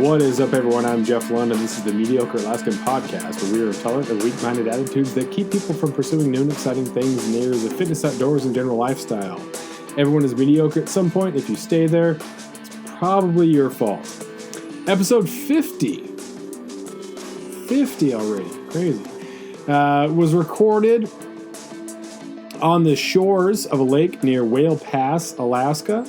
What is up, everyone? I'm Jeff Lund, and this is the Mediocre Alaskan Podcast, where we are tolerant of weak-minded attitudes that keep people from pursuing new and exciting things in the areas of fitness, outdoors, and general lifestyle. Everyone is mediocre at some point. If you stay there, it's probably your fault. Episode 50. 50 already. Crazy. Was recorded on the shores of a lake near Whale Pass, Alaska.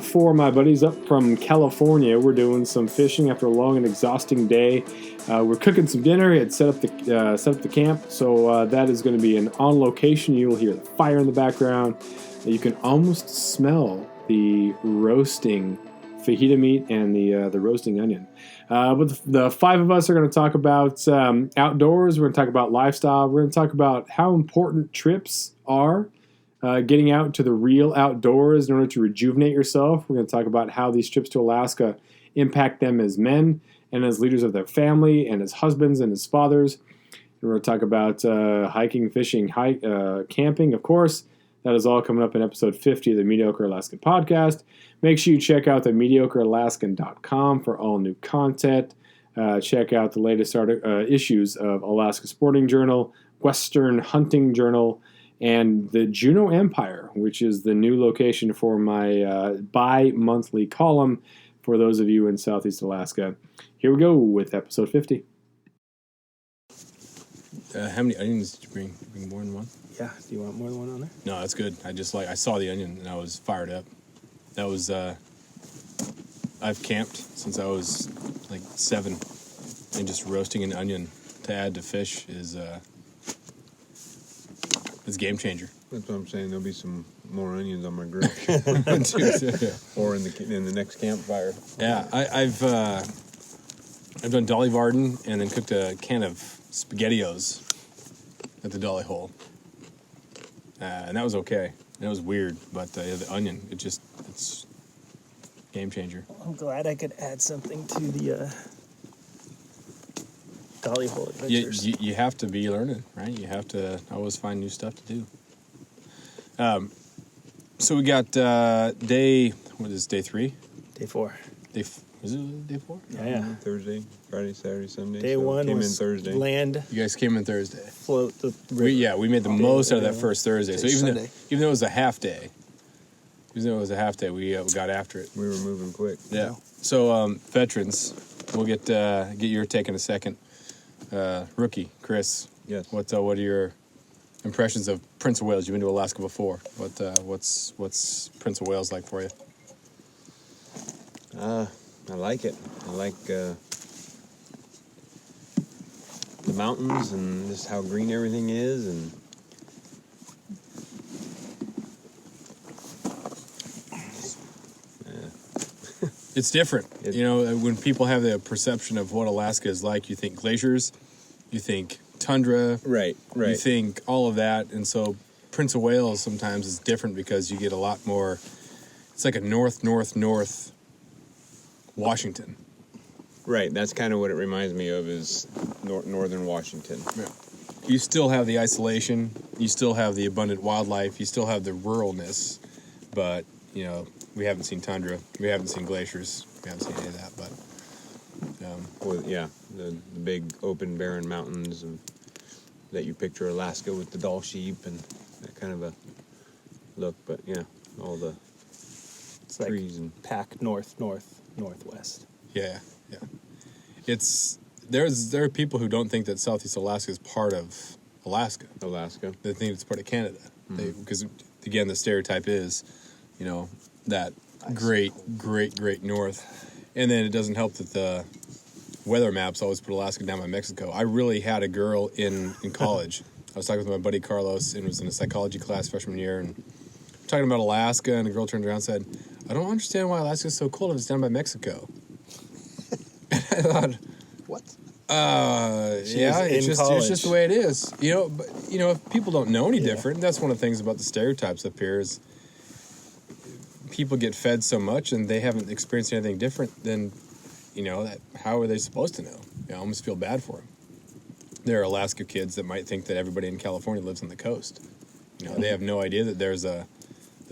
Four of my buddies up from California. We're doing some fishing after a long and exhausting day. We're cooking some dinner. We had set up the camp, so that is going to be an on location. You will hear the fire in the background. You can almost smell the roasting fajita meat and the roasting onion. But the five of us are going to talk about outdoors. We're going to talk about lifestyle. We're going to talk about how important trips are. Getting out to the real outdoors in order to rejuvenate yourself. We're going to talk about how these trips to Alaska impact them as men and as leaders of their family and as husbands and as fathers. And we're going to talk about hiking, fishing, camping, of course. That is all coming up in episode 50 of the Mediocre Alaskan Podcast. Make sure you check out the mediocrealaskan.com for all new content. Check out the latest issues of Alaska Sporting Journal, Western Hunting Journal, and the Juneau Empire, which is the new location for my bi-monthly column for those of you in Southeast Alaska. Here we go with episode 50. How many onions did you bring? Did you bring more than one? Yeah. Do you want more than one on there? No, that's good. I saw the onion and I was fired up. That was, I've camped since I was like 7, and just roasting an onion to add to fish is, it's a game changer. That's what I'm saying. There'll be some more onions on my grill, or in the next campfire. Yeah, I've done Dolly Varden and then cooked a can of SpaghettiOs at the Dolly Hole, and that was okay. And it was weird, but the onion, it's game changer. I'm glad I could add something to the Dolly Hole adventures. You have to be learning, right? You have to always find new stuff to do. So we got day 3? Day 4. Was it day 4? Yeah. Thursday, Friday, Saturday, Sunday. Day 1 came was in Thursday. land. You guys came in Thursday. Float the river. We made the most out of that first Thursday. So even though it was a half day, we got after it. We were moving quick. Yeah. So veterans, we'll get your take in a second. Rookie Chris. Yes. What are your impressions of Prince of Wales? You've been to Alaska before. What's Prince of Wales like for you? I like it. I like the mountains and just how green everything is, and it's different. When people have the perception of what Alaska is like, you think glaciers, you think tundra, right. You think all of that, and so Prince of Wales sometimes is different because you get a lot more. It's like a north Washington. Right, that's kind of what it reminds me of, is northern Washington. Yeah. You still have the isolation, you still have the abundant wildlife, you still have the ruralness, but, we haven't seen tundra, we haven't seen glaciers, we haven't seen any of that, but... the big open barren mountains that you picture Alaska with the Dall sheep and that kind of a look, but all the It's trees like and pack northwest. Yeah. There are people who don't think that Southeast Alaska is part of Alaska. They think it's part of Canada. Because, again, the stereotype is, that great north. And then it doesn't help that the weather maps always put Alaska down by Mexico. I really had a girl in college. I was talking with my buddy Carlos, and it was in a psychology class freshman year, and talking about Alaska, and a girl turned around and said, I don't understand why Alaska is so cold if it's down by Mexico. And I thought, what? It's just the way it is. But if people don't know any different, that's one of the things about the stereotypes up here is people get fed so much and they haven't experienced anything different, then, how are they supposed to know? I almost feel bad for them. There are Alaska kids that might think that everybody in California lives on the coast. They have no idea that there's the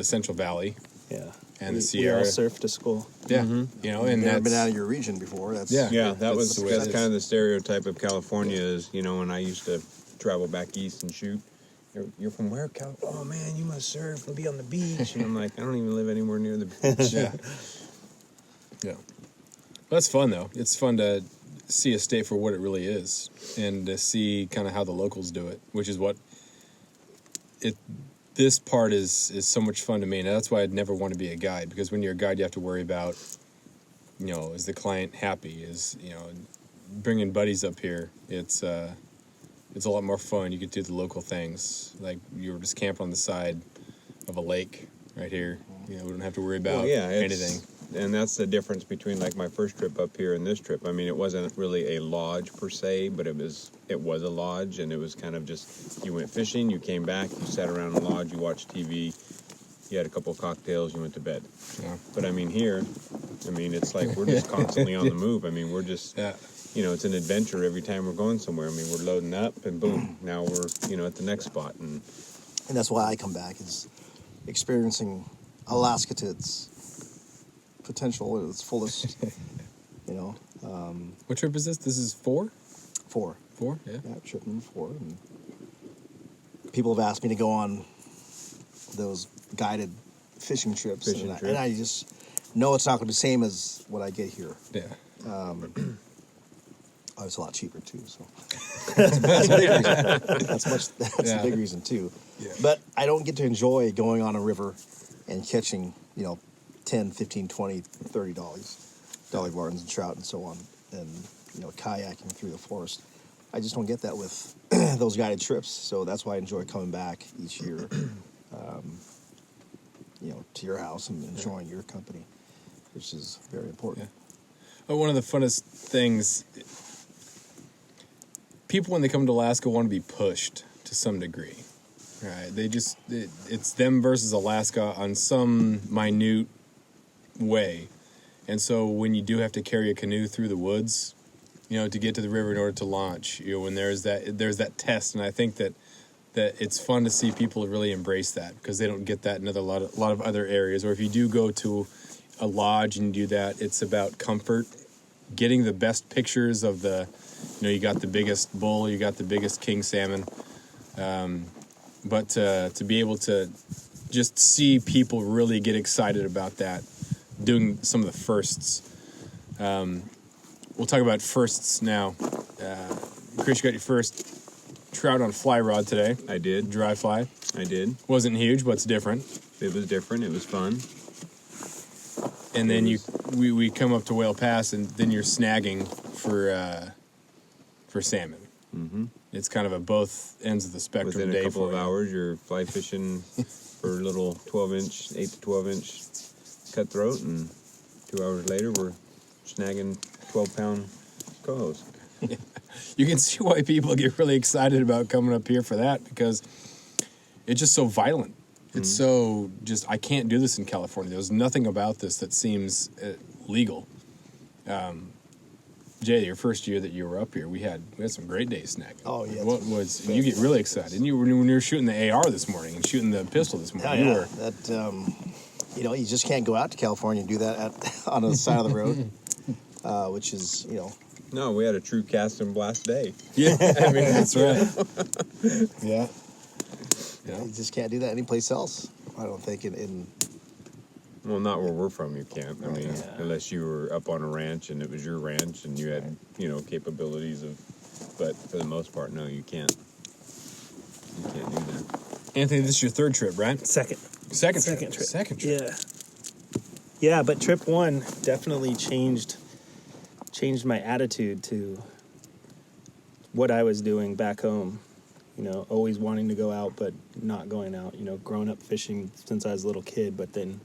Central Valley. Yeah. and the We Sierra. all surf to school. Yeah, you know, and Never been that's out of your region before. That's Yeah. Yeah, That's the way it that's is. kind of the stereotype of California is, you know, when I used to travel back east and shoot. You're from where, Cal? Oh man, you must surf and be on the beach. And I'm like, I don't even live anywhere near the beach. yeah, yeah. That's fun though. It's fun to see a state for what it really is, and to see kind of how the locals do it, which is what it. This part is so much fun to me, and that's why I'd never want to be a guide, because when you're a guide, you have to worry about, you know, is the client happy? Is, you know, bringing buddies up here. It's a lot more fun. You get to do the local things, like you were just camping on the side of a lake right here. You know, we don't have to worry about anything. And that's the difference between like my first trip up here and this trip. I mean, it wasn't really a lodge per se, but it was a lodge, and it was kind of just, you went fishing, you came back, you sat around the lodge, you watched TV, you had a couple of cocktails, you went to bed. Yeah. But I mean, here, I mean, it's like we're just constantly on the move. I mean, we're just, you know, it's an adventure every time we're going somewhere. I mean, we're loading up, and boom, now we're, you know, at the next spot. And that's why I come back, is experiencing Alaska to its potential at its fullest. You know, What trip is this? This is 4? 4. 4, yeah. Yeah, trip number 4. And people have asked me to go on those guided fishing trips, and I just know it's not going to be the same as what I get here. Yeah. Oh, it's a lot cheaper too, so that's a big reason. That's the big reason too. Yeah. But I don't get to enjoy going on a river and catching, you know, 10, 15, 20, 30 dolly martins and trout and so on, and, you know, kayaking through the forest. I just don't get that with those guided trips, so that's why I enjoy coming back each year, you know, to your house and enjoying your company, which is very important. But one of the funnest things, people when they come to Alaska want to be pushed to some degree, right? It's them versus Alaska on some minute way. And so when you do have to carry a canoe through the woods, you know, to get to the river in order to launch, you know, when there's that test, and I think that it's fun to see people really embrace that, because they don't get that in a lot of other areas. Or if you do go to a lodge and do that, it's about comfort, getting the best pictures of the, you know, you got the biggest bull, you got the biggest king salmon, but to be able to just see people really get excited about that, doing some of the firsts. We'll talk about firsts now. Chris, you got your first trout on fly rod today. I did. Dry fly. I did. Wasn't huge, but it's different. It was different. It was fun. And then we come up to Whale Pass, and then you're snagging for salmon. Mm-hmm. It's kind of a both ends of the spectrum. Within day a couple of for you. hours, you're fly fishing for a little 8 to 12 inch cutthroat, and 2 hours later, we're snagging 12-pound cohos. You can see why people get really excited about coming up here for that, because it's just so violent. It's so just, I can't do this in California. There's nothing about this that seems legal. Jay, your first year that you were up here, we had some great days snagging. Oh, yeah. What was, you get really excited. And when you were shooting the AR this morning and shooting the pistol this morning, you were. That, you know, you just can't go out to California and do that on the side of the road, which is, you know. No, we had a true cast and blast day. Yeah, I mean, that's right. Yeah. You just can't do that anyplace else, I don't think, in Well, not where we're from, you can't. I mean, unless you were up on a ranch and it was your ranch and you had, you know, capabilities of, but for the most part, no, you can't. You can't do that. Anthony, this is your third trip, right? Second Second trip. Second trip. Yeah. Yeah, but trip 1 definitely changed my attitude to what I was doing back home. You know, always wanting to go out, but not going out. You know, growing up fishing since I was a little kid, but then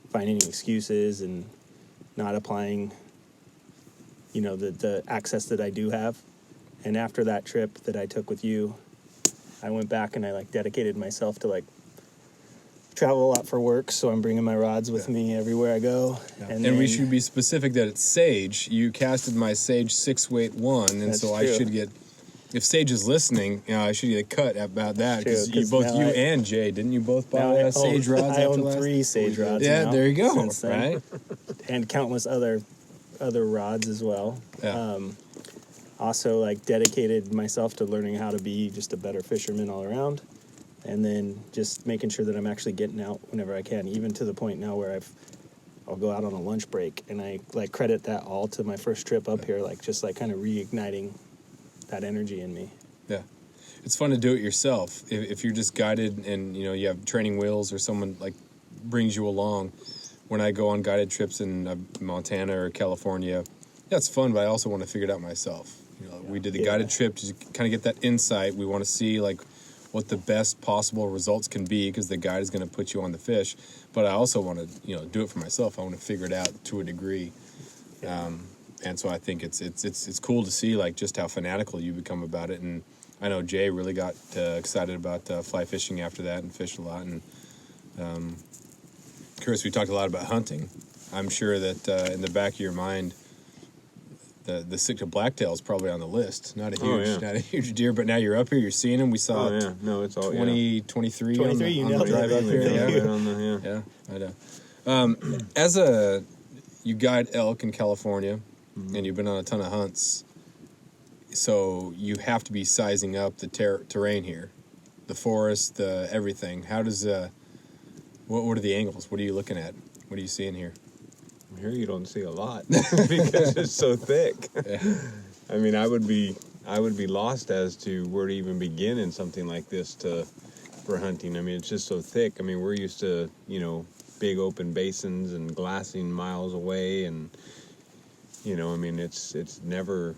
finding excuses and not applying, you know, the access that I do have. And after that trip that I took with you, I went back and I dedicated myself to travel a lot for work, so I'm bringing my rods with me everywhere I go. Yeah. And we should be specific that it's Sage. You casted my Sage 6-weight 1, and That's so true. I should get if Sage is listening, I should get a cut about that because True, 'cause you now and Jay, didn't you both Now buy I Sage own- rods? I after own last? 3 Sage rods. Yeah, now there you go. since then, Right? and countless other rods as well. Yeah. Also, like dedicated myself to learning how to be just a better fisherman all around, and then just making sure that I'm actually getting out whenever I can. Even to the point now where I'll go out on a lunch break, and I like credit that all to my first trip up here, like just like kind of reigniting that energy in me. Yeah. It's fun to do it yourself. If you're just guided and you have training wheels or someone like brings you along. When I go on guided trips in Montana or California, that's fun, but I also want to figure it out myself. We did the guided trip to kind of get that insight. We want to see like what the best possible results can be because the guide is going to put you on the fish. But I also want to do it for myself. I want to figure it out to a degree. And so I think it's cool to see like just how fanatical you become about it. And I know Jay really got excited about fly fishing after that and fished a lot. And Chris, we talked a lot about hunting. I'm sure that in the back of your mind, the Sitka blacktail is probably on the list. Not a huge deer, but now you're up here, you're seeing them. We saw it's all 23, 23 on the you nailed drive it. up here. Yeah. I know. You guide elk in California, and you've been on a ton of hunts, so you have to be sizing up the terrain here, the forest, the everything. How does what are the angles? What are you looking at? What are you seeing here? Here you don't see a lot because it's so thick. Yeah. I mean, I would be lost as to where to even begin in something like this for hunting. I mean, it's just so thick. I mean, we're used to big open basins and glassing miles away, and I mean, it's never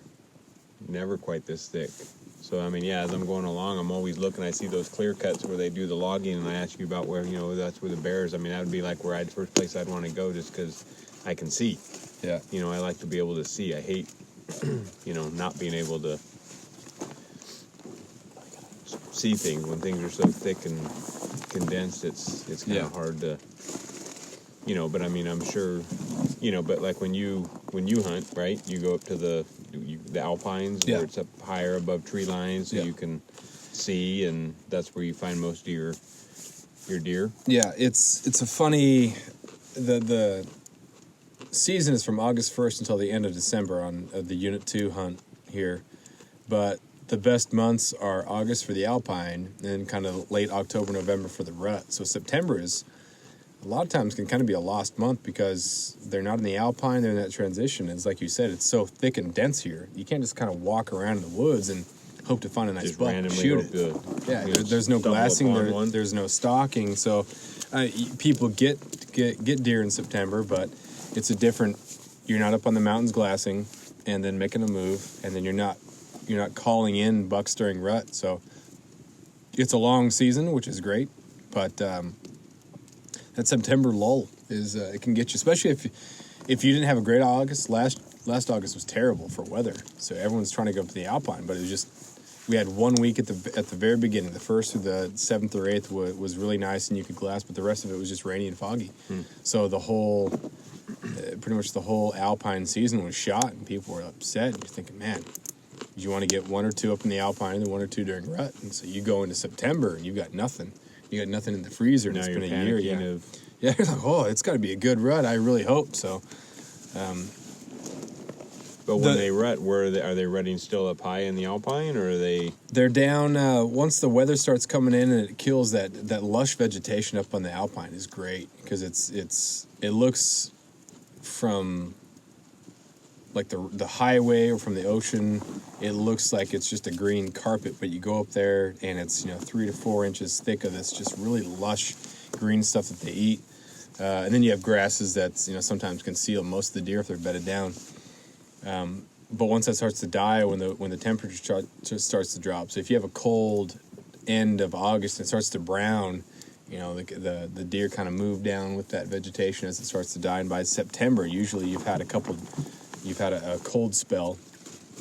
quite this thick. So I mean, as I'm going along, I'm always looking. I see those clear cuts where they do the logging, and I ask you about where that's where the bears. I mean, that would be like first place I'd want to go, just because I can see. Yeah. I like to be able to see. I hate not being able to see things when things are so thick and condensed. It's kind of hard to. But I mean, I'm sure, but like when you hunt, right, you go up to the alpines where it's up higher above tree lines so you can see, and that's where you find most of your deer. Yeah, it's a funny, the season is from August 1st until the end of December on the Unit 2 hunt here, but the best months are August for the alpine and kind of late October, November for the rut. So September is a lot of times can kind of be a lost month because they're not in the alpine, they're in that transition. It's like you said, it's so thick and dense here. You can't just kind of walk around in the woods and hope to find a nice buck and shoot it. There's no glassing, there's no stalking. So people get deer in September, but it's a different. You're not up on the mountains glassing and then making a move, and then you're not calling in bucks during rut. So it's a long season, which is great, but that September lull is it can get you, especially if you didn't have a great August. Last August was terrible for weather, so everyone's trying to go up to the alpine. But it was just we had 1 week at the very beginning, the 1st through the 7th or 8th was really nice and you could glass, but the rest of it was just rainy and foggy. So the whole pretty much the whole alpine season was shot, and people were upset. And you're thinking, man, you want to get 1 or 2 up in the alpine and then 1 or 2 during rut, and so you go into September and you got nothing. You got nothing in the freezer, and it's been a year. You're like, oh, it's got to be a good rut. I really hope so. But when they rut, are they rutting still up high in the alpine, or are they? They're down once the weather starts coming in and it kills that lush vegetation up on the alpine is great because it looks from like the highway or from the ocean, it looks like it's just a green carpet, but you go up there and it's 3 to 4 inches thick of this just really lush green stuff that they eat, and then you have grasses that sometimes conceal most of the deer if they're bedded down. But once that starts to die, when the temperature starts to drop, so if you have a cold end of August and it starts to brown, the deer kind of move down with that vegetation as it starts to die, and by September usually you've had a cold spell,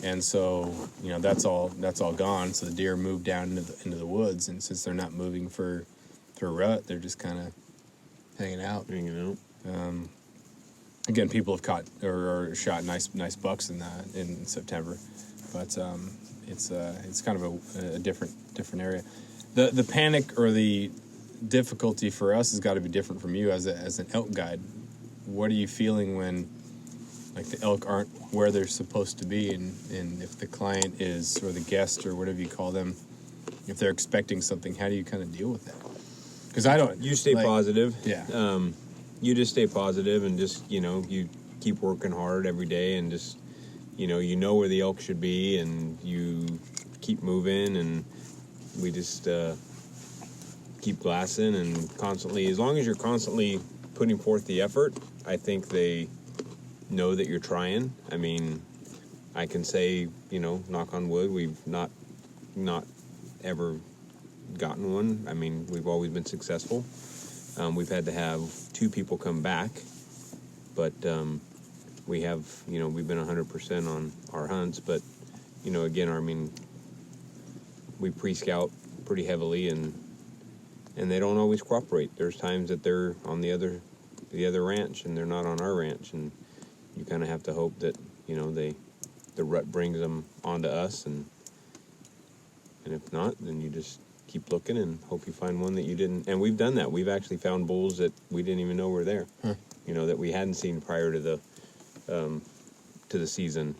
and so that's all gone. So the deer move down into the woods, and since they're not moving for rut, they're just kind of hanging out. Again, people have caught or shot nice bucks in September, but it's kind of a different area. The panic or the difficulty for us has got to be different from you as an elk guide. What are you feeling when, like, the elk aren't where they're supposed to be, and if the client is, or the guest or whatever you call them, if they're expecting something, how do you kind of deal with that? Because I don't. You stay positive. Yeah. You just stay positive and just, you keep working hard every day and just, you know where the elk should be, and you keep moving, and we just keep glassing and constantly, as long as you're constantly putting forth the effort, I think they know that you're trying. I mean, I can say, knock on wood, we've not ever gotten one. I mean, we've always been successful. We've had to have 2 people come back, but we have, we've been 100% on our hunts. But, again, we pre-scout pretty heavily, and they don't always cooperate. There's times that they're on the other ranch and they're not on our ranch, and you kind of have to hope that, the rut brings them onto us, and if not, then you just keep looking and hope you find one that you didn't. And we've done that. We've actually found bulls that we didn't even know were there, that we hadn't seen prior to the season.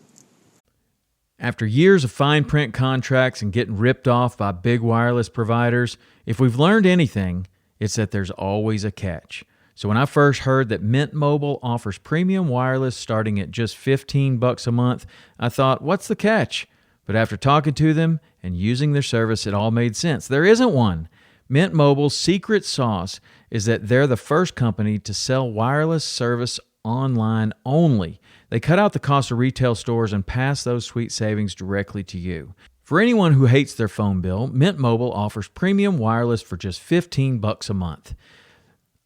After years of fine print contracts and getting ripped off by big wireless providers, if we've learned anything, it's that there's always a catch. So when I first heard that Mint Mobile offers premium wireless starting at just $15 a month, I thought, what's the catch? But after talking to them and using their service, it all made sense. There isn't one. Mint Mobile's secret sauce is that they're the first company to sell wireless service online only. They cut out the cost of retail stores and pass those sweet savings directly to you. For anyone who hates their phone bill, Mint Mobile offers premium wireless for just $15 a month.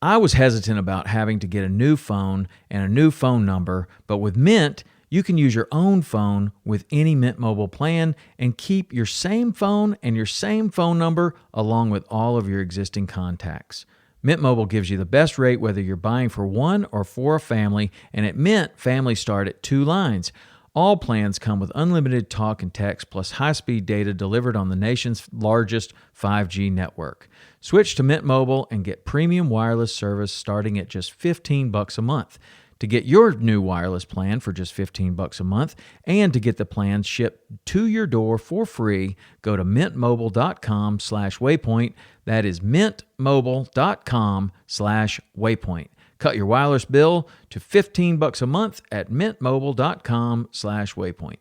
I was hesitant about having to get a new phone and a new phone number, but with Mint, you can use your own phone with any Mint Mobile plan and keep your same phone and your same phone number along with all of your existing contacts. Mint Mobile gives you the best rate whether you're buying for one or for a family, and at Mint, families start at 2 lines. All plans come with unlimited talk and text plus high-speed data delivered on the nation's largest 5G network. Switch to Mint Mobile and get premium wireless service starting at just $15 a month. To get your new wireless plan for just $15 a month and to get the plan shipped to your door for free, go to mintmobile.com/waypoint. That is mintmobile.com/waypoint. Cut your wireless bill to $15 a month at mintmobile.com/waypoint.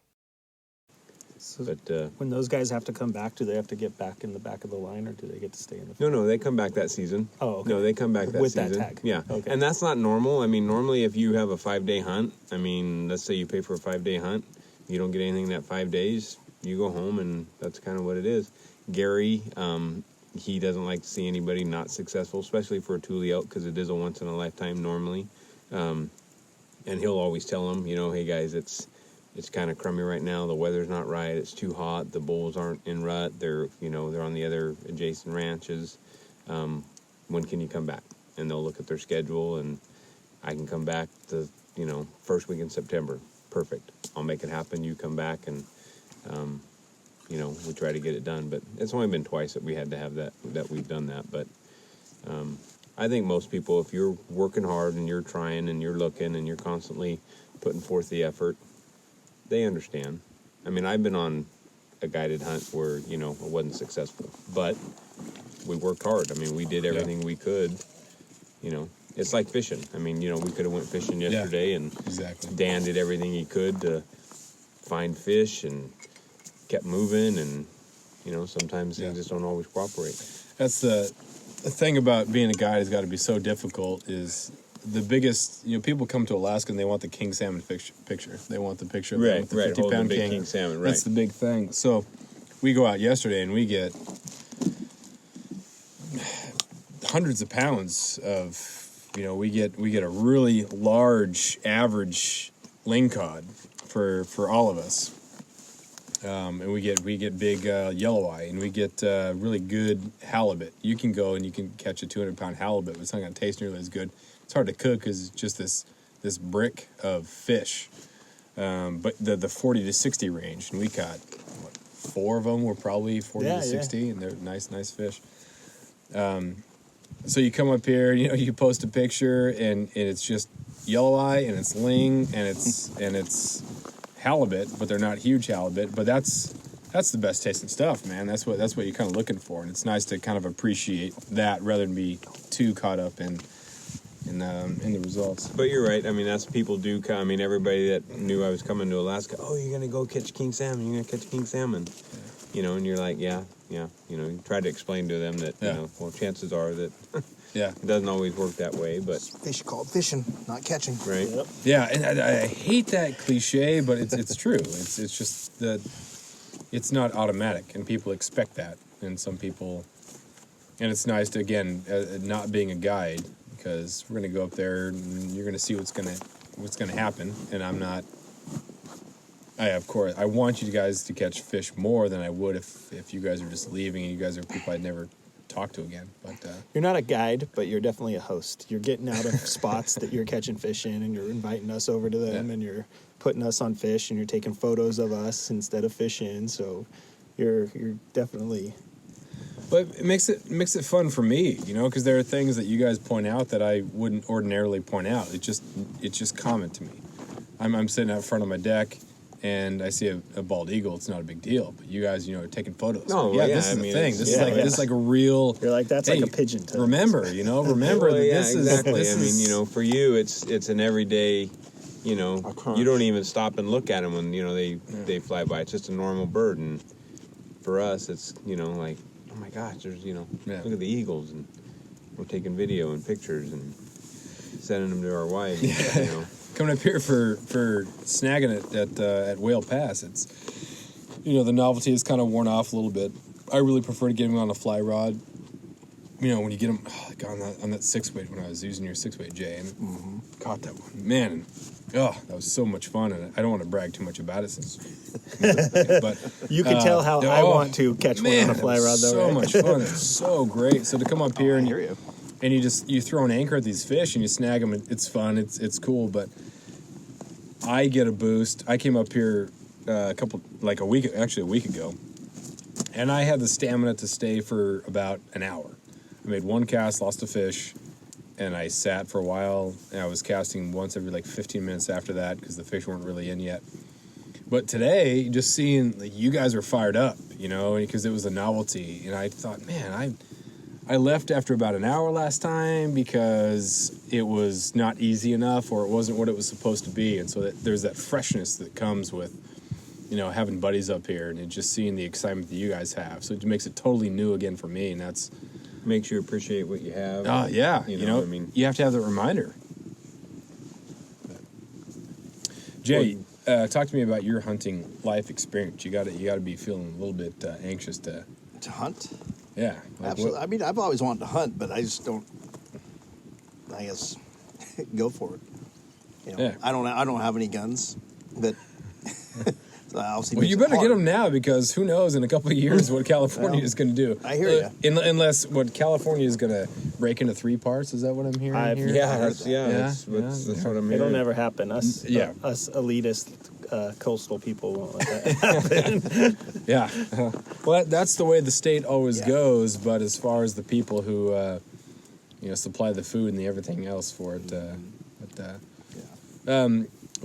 So But when those guys have to come back, do they have to get back in the back of the line, or do they get to stay in the front? no, they come back that season. Oh, okay. No, they come back that With season. that tag. Yeah. Okay. And that's not normal. I mean, normally if you have a 5-day hunt, let's say you pay for a 5-day hunt, you don't get anything that 5 days, you go home, and that's kind of what it is. Gary, he doesn't like to see anybody not successful, especially for a Thule elk, because it is a once-in-a-lifetime normally. And he'll always tell them, hey guys, it's kind of crummy right now. The weather's not right. It's too hot. The bulls aren't in rut. They're on the other adjacent ranches. When can you come back? And they'll look at their schedule, and I can come back the first week in September. Perfect. I'll make it happen. You come back, and we try to get it done. But it's only been twice that we had to have that we've done that. But I think most people, if you're working hard and you're trying and you're looking and you're constantly putting forth the effort, they understand. I mean, I've been on a guided hunt where, it wasn't successful, but we worked hard. I mean, we did everything we could, It's like fishing. I mean, we could have went fishing yesterday, and Exactly. Dan did everything he could to find fish and kept moving, and, sometimes things just don't always cooperate. That's the thing about being a guide has got to be so difficult is the biggest, people come to Alaska and they want the king salmon picture. They want the picture of the 50-pound holding the big king. salmon, right. That's the big thing. So we go out yesterday and we get hundreds of pounds of, we get a really large average lingcod for all of us. And we get big yellow eye, and we get really good halibut. You can go and you can catch a 200-pound halibut, but it's not going to taste nearly as good. It's hard to cook because it's just this brick of fish. But the 40 to 60 range, and we caught 4 of them were probably 40 Yeah, to yeah. 60, and they're nice fish. So you come up here, you post a picture, and it's just yelloweye, and it's ling, and it's halibut, but they're not huge halibut. But that's the best tasting stuff, man. That's what you're kind of looking for, and it's nice to kind of appreciate that rather than be too caught up in the results. But you're right. I mean, that's people do come. I mean, everybody that knew I was coming to Alaska, oh, you're gonna go catch king salmon. You're gonna catch king salmon. And you're like, yeah. You try to explain to them that, well, chances are that it doesn't always work that way, but Fish called fishing, not catching. right. Yep. Yeah, and I hate that cliche, but it's true. It's just that it's not automatic, and people expect that, and some people, and it's nice to again not being a guide, because we're gonna go up there and you're gonna see what's gonna happen, and I'm not. Of course, I want you guys to catch fish more than I would if you guys are just leaving and you guys are people I'd never talk to again. But You're not a guide, but you're definitely a host. You're getting out of spots that you're catching fish in, and you're inviting us over to them, and you're putting us on fish, and you're taking photos of us instead of fishing. So you're definitely. But it makes it fun for me, because there are things that you guys point out that I wouldn't ordinarily point out. It's just common to me. I'm sitting out front of my deck, and I see a bald eagle. It's not a big deal, but you guys, are taking photos. Oh, yeah, yeah, this is I the mean, thing. it's- This yeah, is like a real. You're like, that's hey, like a pigeon to us. Remember that Well, this exactly. is. I mean, for you, it's an everyday. You don't even stop and look at them when they fly by. It's just a normal bird, and for us, it's like, oh my gosh, there's look at the eagles, and we're taking video and pictures and sending them to our wives. Coming up here for snagging it at Whale Pass, it's the novelty is kind of worn off a little bit. I really prefer to get them on a fly rod. When you get them on that 6-weight, when I was using your 6-weight, Jay, and caught that one, man. That was so much fun, and I don't want to brag too much about it but You can tell how I want to catch one on a fly rod, though. So right? much fun. It's so great. So to come up here I and hear you. and you throw an anchor at these fish and you snag them. It's fun. It's cool. But I get a boost. I came up here a week ago, and I had the stamina to stay for about an hour. I made one cast, lost a fish, and I sat for a while. And I was casting once every 15 minutes after that because the fish weren't really in yet. But today, just seeing you guys were fired up, because it was a novelty, and I thought, man, I left after about an hour last time because it was not easy enough, or it wasn't what it was supposed to be, and so there's that freshness that comes with, having buddies up here and just seeing the excitement that you guys have. So it makes it totally new again for me, and that's Makes you appreciate what you have. yeah, I mean, you have to have that reminder. Jay, talk to me about your hunting life experience. You got to be feeling a little bit anxious to hunt. Yeah, Absolutely. I mean, I've always wanted to hunt, but I just don't. I guess go for it. Yeah. I don't have any guns, but so obviously. Well, you better get them now, because who knows in a couple of years what California Well, is going to do. I hear ya. Unless what California is going to break into 3 parts. Is that what I'm hearing here? that's Yeah. what I'm hearing. It'll never happen. Us elitist coastal people won't let that happen. Yeah. Well, that's the way the state always goes. But as far as the people who, supply the food and the everything else for it,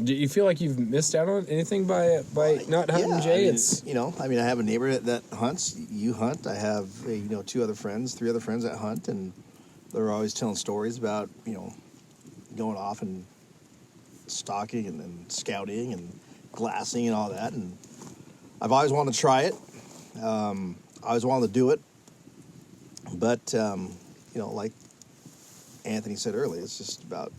do you feel like you've missed out on anything by not hunting, Jay? I mean, I have a neighbor that hunts. You hunt. I have 3 other friends that hunt, and they're always telling stories about going off and stalking and scouting and glassing and all that. And I've always wanted to try it. I always wanted to do it, but like Anthony said earlier, it's just about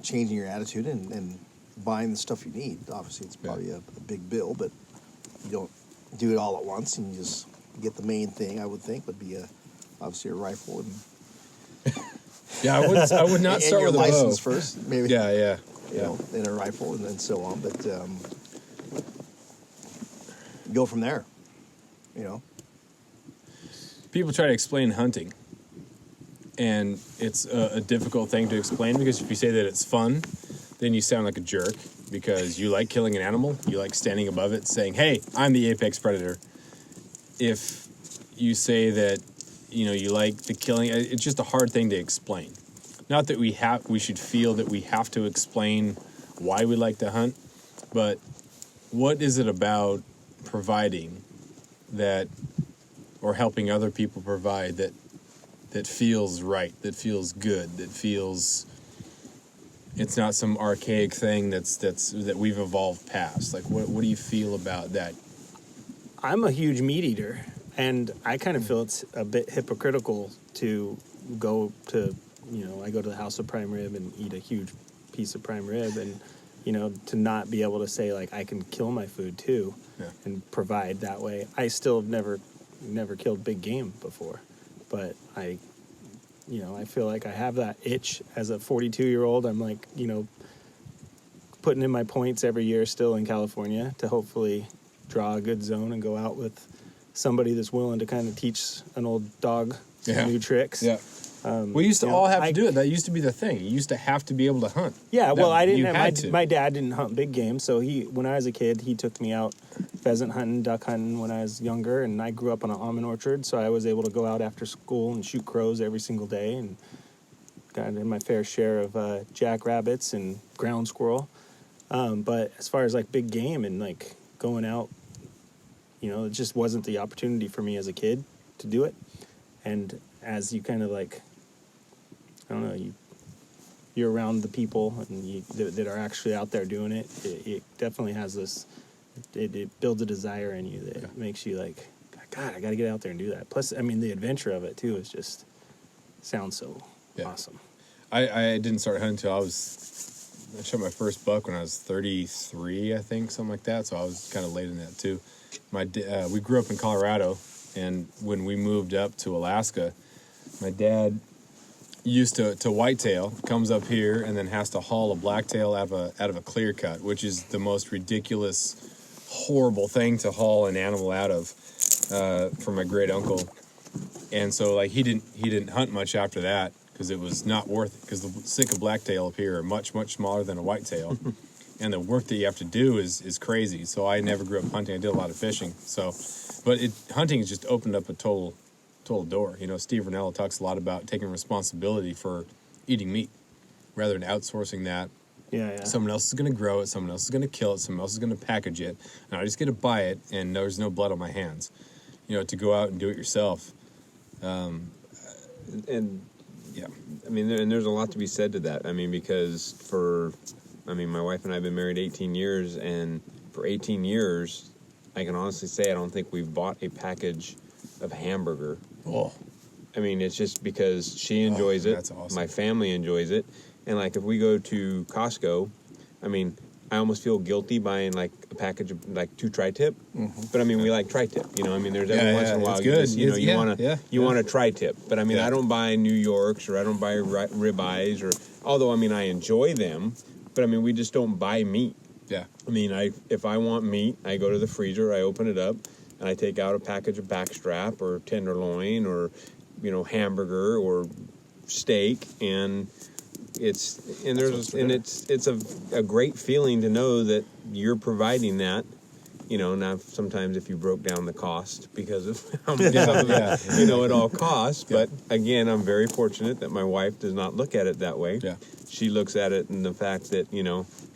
changing your attitude and buying the stuff you need. Obviously, it's probably a big bill, but you don't do it all at once, and you just get the main thing. I would think would be obviously a rifle and Yeah, I would not and start your with a bow license first, maybe. Yeah. And a rifle and so on, but go from there. People try to explain hunting, and it's a difficult thing to explain, because if you say that it's fun, then you sound like a jerk. because you like killing an animal, you like standing above it, saying, "Hey, I'm the apex predator." If you say that, you like the killing, it's just a hard thing to explain. Not that we should feel that we have to explain why we like to hunt, but what is it about providing that, or helping other people provide that feels right, that feels good, that feels it's not some archaic thing that we've evolved past? Like, what do you feel about that? I'm a huge meat eater, and I kind of feel it's a bit hypocritical to go to, I go to the House of Prime Rib and eat a huge piece of prime rib, and, to not be able to say, like, I can kill my food too, and provide that way. I still have never killed big game before, but I feel like I have that itch as a 42-year-old. I'm like, putting in my points every year still in California to hopefully draw a good zone and go out with somebody that's willing to kind of teach an old dog new tricks. Yeah. We used to all have to do it. That used to be the thing. You used to have to be able to hunt. Yeah, well, I didn't have my dad didn't hunt big game, so when I was a kid, he took me out pheasant hunting, duck hunting when I was younger, and I grew up on an almond orchard, so I was able to go out after school and shoot crows every single day, and got in my fair share of jackrabbits and ground squirrel. But as far as like big game and like going out, it just wasn't the opportunity for me as a kid to do it. And as you kind of like, I don't know, you're around the people and that are actually out there doing it, it definitely has this, it builds a desire in you that makes you like, God, I got to get out there and do that. Plus, I mean, the adventure of it too is just, sounds so awesome. I didn't start hunting until I shot my first buck when I was 33, I think, something like that. So I was kind of late in that too. We grew up in Colorado, and when we moved up to Alaska, my dad used to whitetail, comes up here, and then has to haul a blacktail out of a clear cut, which is the most ridiculous, horrible thing to haul an animal out of, for my great uncle. And so like he didn't hunt much after that because it was not worth it, because the sick of blacktail up here are much, much smaller than a whitetail. And the work that you have to do is crazy. So I never grew up hunting. I did a lot of fishing. So, but hunting has just opened up a total door. Steve Rinella talks a lot about taking responsibility for eating meat rather than outsourcing that. Yeah. Someone else is going to grow it. Someone else is going to kill it. Someone else is going to package it. And I just get to buy it, and there's no blood on my hands. To go out and do it yourself. And yeah, I mean, and there's a lot to be said to that. I mean, because my wife and I have been married 18 years, and for 18 years, I can honestly say I don't think we've bought a package of hamburger. Oh. I mean, it's just because she enjoys it. That's awesome. My family enjoys it. And, like, if we go to Costco, I mean, I almost feel guilty buying, like, a package of, like, 2 tri-tip. Mm-hmm. But, I mean, we like tri-tip. I mean, there's every once in a while you just, you want a tri-tip. But, I mean, I don't buy New Yorks, or I don't buy ribeyes, or, although, I mean, I enjoy them. But, I mean, we just don't buy meat. Yeah. I mean, if I want meat, I go to the freezer, I open it up, and I take out a package of backstrap or tenderloin or, hamburger or steak, and it's a great feeling to know that you're providing that. Now sometimes if you broke down the cost because of how much it all costs, but again, I'm very fortunate that my wife does not look at it that way. Yeah. She looks at it in the fact that,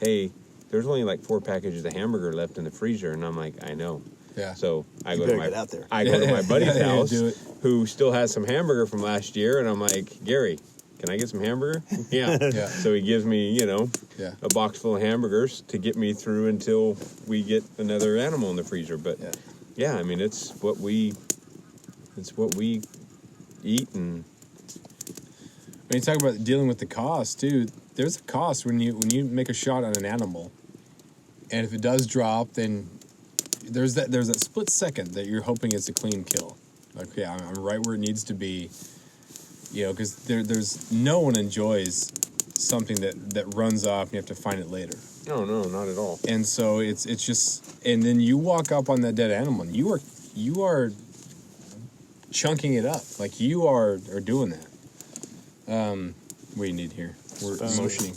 hey, there's only like 4 packages of hamburger left in the freezer, and I'm like, I know. Yeah. So I go get out there. I go to my buddy's house who still has some hamburger from last year, and I'm like, Gary, can I get some hamburger? Yeah. So he gives me, a box full of hamburgers to get me through until we get another animal in the freezer. But I mean, it's what we eat. And when you talk about dealing with the cost too, there's a cost when you make a shot on an animal, and if it does drop, then there's that split second that you're hoping it's a clean kill. Like, yeah, I'm right where it needs to be. Because there's no one enjoys something that runs off and you have to find it later. No, not at all. And so it's just, and then you walk up on that dead animal and you are chunking it up, like you are doing that. What do you need here? We're motioning.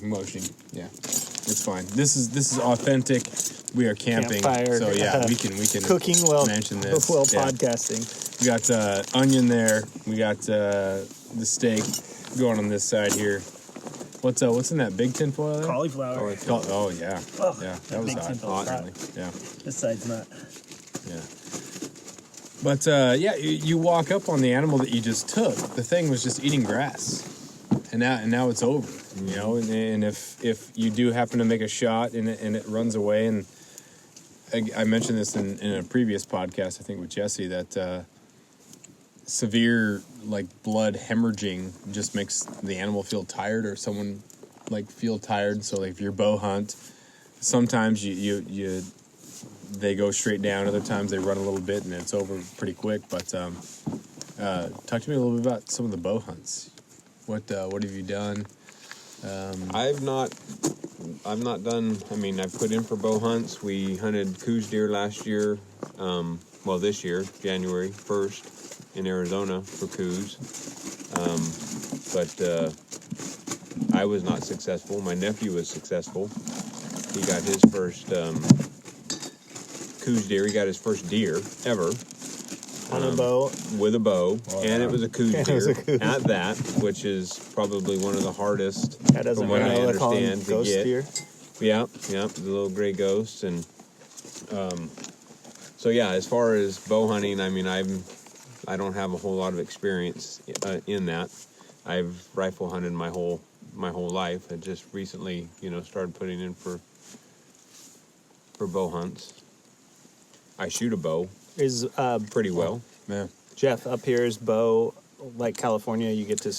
Yeah. It's fine. This is authentic. We are camping, Campfire, so yeah, we can cooking while mention this. while Yeah. podcasting. We got onion there. We got the steak going on this side here. What's in that big tin foil there? Cauliflower. Oh yeah, Oh, yeah. that That was big hot. tin foil's hot. Yeah, This side's not. yeah. But yeah, you walk up on the animal that you just took. The thing was just eating grass, and now it's over. You know, and if you do happen to make a shot and it runs away, and I mentioned this in a previous podcast, I think with Jesse, that severe like blood hemorrhaging just makes the animal feel tired, or someone like feel tired. So like if you're bow hunt, sometimes you they go straight down. Other times they run a little bit and it's over pretty quick. But talk to me a little bit about some of the bow hunts. What have you done? I've not done. I mean, I've put in for bow hunts. We hunted coos deer last year. This year, January 1st, in Arizona for coos. But I was not successful. My nephew was successful. He got his first coos deer. He got his first deer ever. On a bow. With a bow, and it was a coos And it was deer a coos. at that, which is probably one of the hardest, That doesn't from what I know they call them understand, to ghost get. deer. Yeah, the little gray ghosts, and so yeah. As far as bow hunting, I mean, I don't have a whole lot of experience in that. I've rifle hunted my whole life. I just recently, started putting in for bow hunts. I shoot a bow Is pretty well. Man, Jeff up here is bow like California? You get the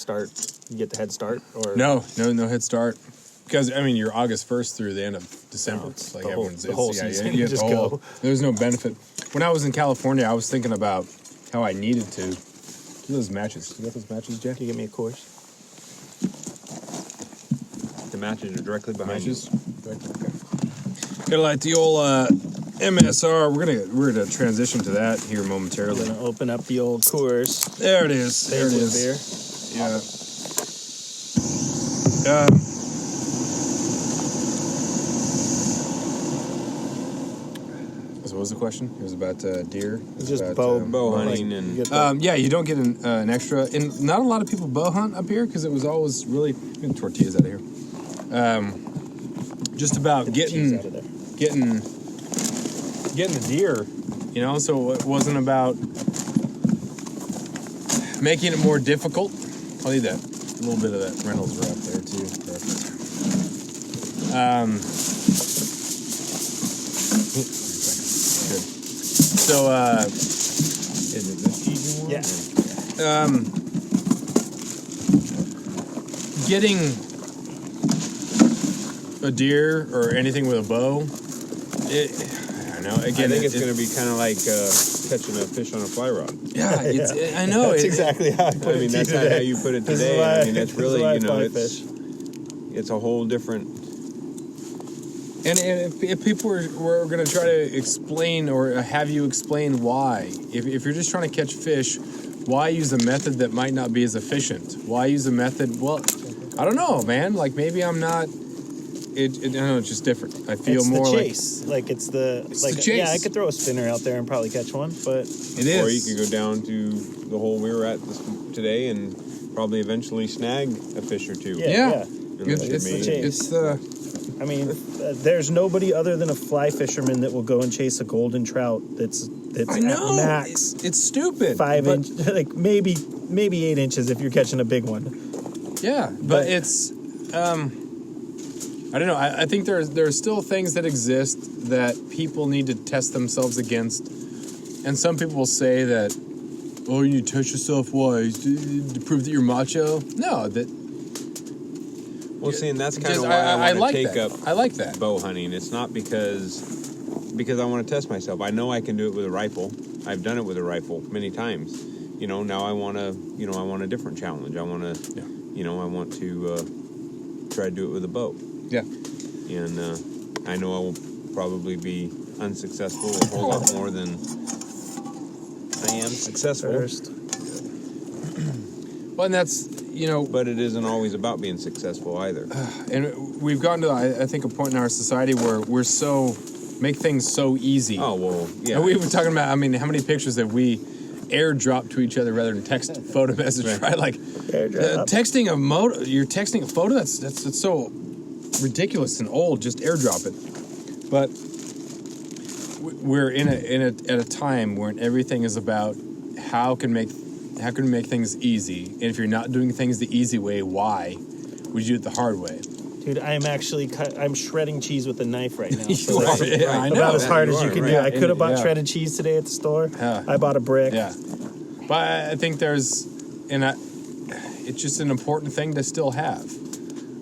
head start, or no head start. Because I mean, you're August 1st through the end of December. No, it's like the whole- everyone's the whole yeah, season. you Just the whole- go. There's no benefit. When I was in California, I was thinking about how I needed to do those matches. You got those matches, Jack? Can you give me a course? The matches are directly behind you. Matches. Okay. Gotta like the old MSR. We're gonna transition to that here We're momentarily. gonna open up the old Coors. There it is. There it Favorite is. beer. Yeah. So what was the question? It was about deer. It was Just about, bow hunting you and get the- yeah, you don't get an extra, and not a lot of people bow hunt up here because it was always really get the tortillas out of here. Just about get the cheese out of there. getting the deer, So it wasn't about making it more difficult. I'll need that a little bit of that Reynolds wrap there too. Perfect. Good. So is it this cheesy one? Yeah. getting a deer or anything with a bow, I don't know. Again, I think it's going to be kind of like catching a fish on a fly rod. Yeah, I know. That's exactly how I put it. That's not how you put it This is today. why- I mean, that's this is really, why I fly fish. it's a whole different. And if people were going to try to explain or have you explain why, if you're just trying to catch fish, why use a method that might not be as efficient? Why use a method? Well, I don't know, man. Like maybe I'm not. I don't know. It's just different. I feel It's more the chase. Like it's the chase. Yeah, I could throw a spinner out there and probably catch one, but like it is. Or you could go down to the hole we were at today and probably eventually snag a fish or two. yeah. It's the chase. It's the. I mean, there's nobody other than a fly fisherman that will go and chase a golden trout. That's I know. at max It's stupid. 5 but- inch, like maybe 8 inches if you're catching a big one. Yeah, but it's I don't know. I think there are still things that exist that people need to test themselves against, and some people will say that, oh, you need to test yourself. Why? To prove that you're macho? No, that. Well, see, and that's kind of just- why I want like to take that. up I like that. bow hunting. It's not because I want to test myself. I know I can do it with a rifle. I've done it with a rifle many times. Now I want to. I want a different challenge. I want to. Yeah. I want to try to do it with a bow. Yeah. And I know I will probably be unsuccessful a whole lot more than I am successful. First. Well, and that's But it isn't always about being successful either. And we've gotten to, I think, a point in our society where we're make things so easy. Oh, well, yeah. And we were talking about, I mean, how many pictures have we airdrop to each other rather than text photo message, right? Like, texting you're texting a photo, that's so ridiculous and old, just airdrop it. But we're at a time when everything is about how can we make things easy, and if you're not doing things the easy way, why would you do it the hard way? Dude, I'm shredding cheese with a knife right now. You are, yeah, I know. About as hard as you can do. Right. I could have bought Yeah. shredded cheese today at the store. Yeah. I bought a brick. Yeah, but I think it's just an important thing to still have.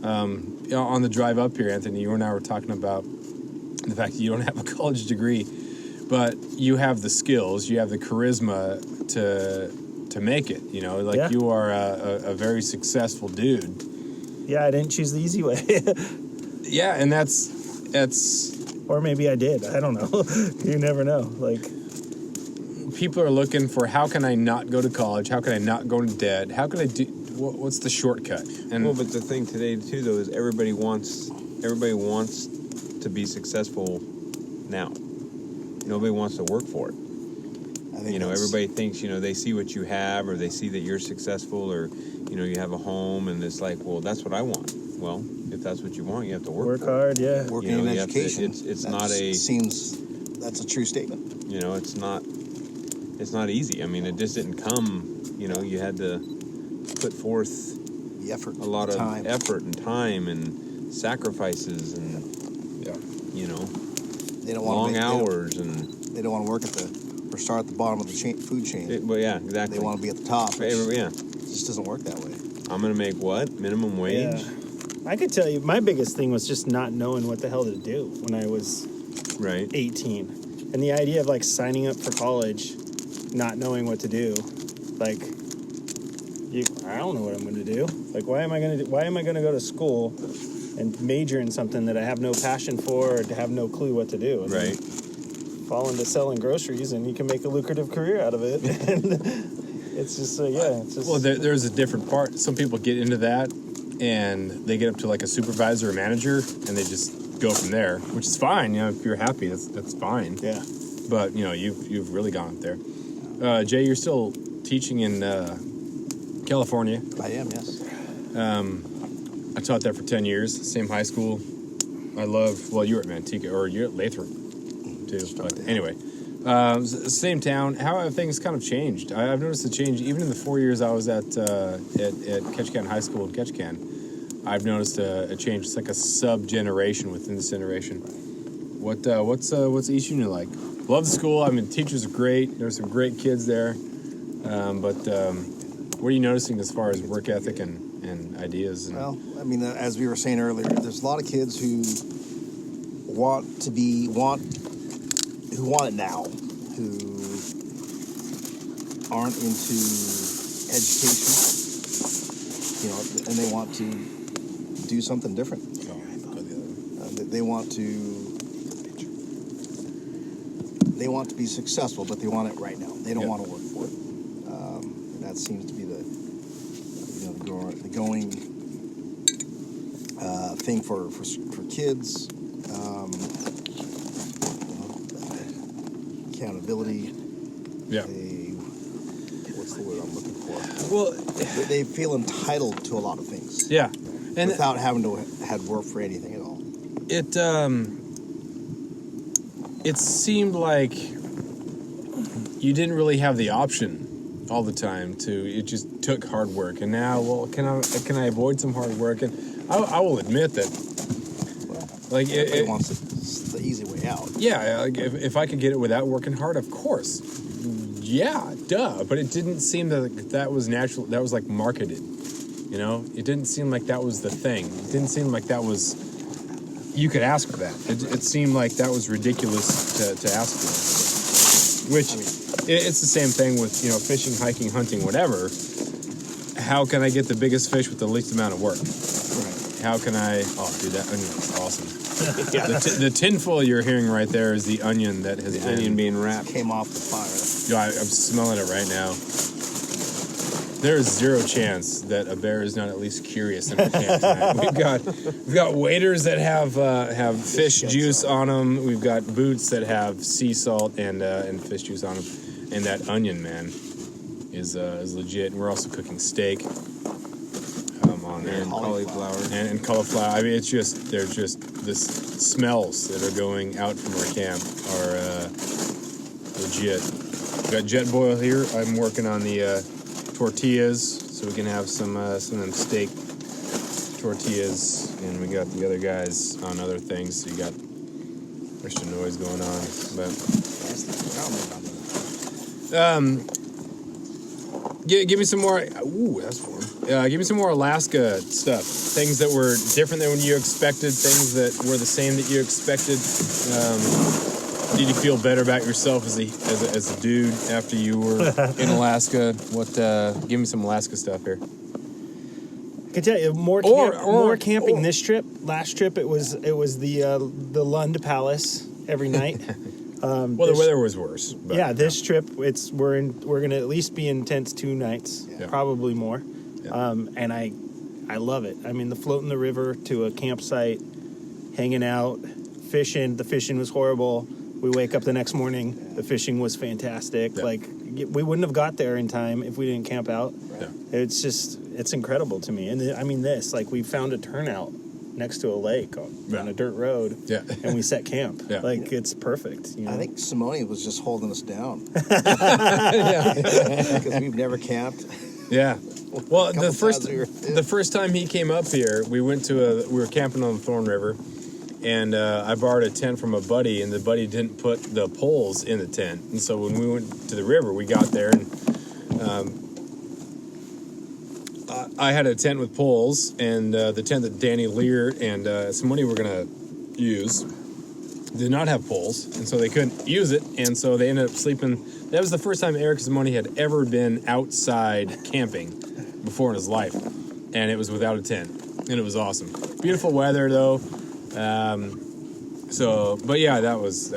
On the drive up here, Anthony, you and I were talking about the fact that you don't have a college degree, but you have the skills, you have the charisma to make it. You are a very successful dude. Yeah, I didn't choose the easy way. Yeah, and that's Or maybe I did. I don't know. You never know. Like, people are looking for, how can I not go to college? How can I not go into debt? How can I do? What's the shortcut? And But the thing today too, though, is everybody wants to be successful now. Nobody wants to work for it. I think Everybody thinks, they see what you have, or they see that you're successful, or you have a home, and it's like, well, that's what I want. Well, if that's what you want, you have to work for it. hard, yeah. working You know, in you have to- education. it's that not a- seems that's a true statement. It's not easy. I mean, it just didn't come. You had to put forth The effort, a lot the of time. effort and time and sacrifices, and They don't want long to hours, and They don't want to work or start at the bottom of the food chain. well, yeah, exactly. They want to be at the top. Which Yeah, just doesn't work that way. I'm gonna make what minimum wage. Yeah. I could tell you, my biggest thing was just not knowing what the hell to do when I was Right. 18. And the idea of, like, signing up for college, not knowing what to do, like, I don't know what I'm going to do. Like, why am I going to go to school and major in something that I have no passion for, or to have no clue what to do? And Right. fall into selling groceries, and you can make a lucrative career out of it. And it's just, it's just... well, there's a different part. Some people get into that, and they get up to like a supervisor or manager, and they just go from there, which is fine. If you're happy, that's fine. Yeah. But you've really gone up there. Jay, you're still teaching in California. I am, yes. I taught there for 10 years, same high school. You were at Manteca, or you're at Lathrop too. But anyway, same town. How have things kind of changed? I've noticed a change even in the 4 years I was at Ketchikan High School in Ketchikan. I've noticed a change. It's like a sub-generation within this generation. What's East Union like? Love the school. I mean, teachers are great. There's some great kids there. But what are you noticing as far as work ethic and ideas? Well, I mean, as we were saying earlier, there's a lot of kids who want it now, who aren't into education, and they want to do something different. They want to be successful, but they want it right now. They don't want to work for it. And that seems to be the going thing for kids. Accountability. Yeah. What's the word I'm looking for? Well, They feel entitled to a lot of things. yeah. And without having to have work for anything at all. It seemed like you didn't really have the option all the time it just took hard work. And now, well, can I avoid some hard work? And I will admit that, like, Everybody wants the easy way out. yeah, like if I could get it without working hard, of course, yeah, duh. But it didn't seem that was natural. That was like marketed, It didn't seem like that was the thing. It didn't seem like that was. You could ask for that. It seemed like that was ridiculous to ask for. Which, it's the same thing with, fishing, hiking, hunting, whatever. How can I get the biggest fish with the least amount of work? Right. How can I... Oh, dude, that onion is awesome. The tinfoil you're hearing right there is the onion that has been... Onion being wrapped. Came off the fire. I'm smelling it right now. There's zero chance that a bear is not at least curious in our camp tonight. We've got waders that have fish juice on them. We've got boots that have sea salt and fish juice on them. And that onion, man, is legit. And we're also cooking steak on there. And cauliflower. And cauliflower. I mean, it's just the smells that are going out from our camp are legit. We got jet boil here. I'm working on the tortillas, so we can have some of them steak tortillas, and we got the other guys on other things. So you got extra noise going on, but give me some more. Ooh, that's warm. Give me some more Alaska stuff. Things that were different than you expected. Things that were the same that you expected. Did you feel better about yourself as a dude after you were in Alaska? Give me some Alaska stuff here. I can tell you more camping this trip. Last trip it was the Lund Palace every night. Well, the weather was worse. But, yeah, this trip we're going to at least be in tents 2 nights, probably more. Yeah. And I love it. I mean, the float in the river to a campsite, hanging out, fishing. The fishing was horrible. We wake up the next morning. The fishing was fantastic. Yeah. Like, we wouldn't have got there in time if we didn't camp out. Yeah. It's incredible to me. And we found a turnout next to a lake on a dirt road. Yeah. And we set camp. Yeah. Like, it's perfect. You know? I think Simone was just holding us down. Because we've never camped. Yeah. Well, the first time he came up here, we were camping on the Thorn River. And I borrowed a tent from a buddy, and the buddy didn't put the poles in the tent. And so when we went to the river, we got there, and I had a tent with poles, and the tent that Danny Lear and somebody were going to use did not have poles, and so they couldn't use it, and so they ended up sleeping. That was the first time Eric Simone had ever been outside camping before in his life, and it was without a tent, and it was awesome. Beautiful weather, though. But yeah, that was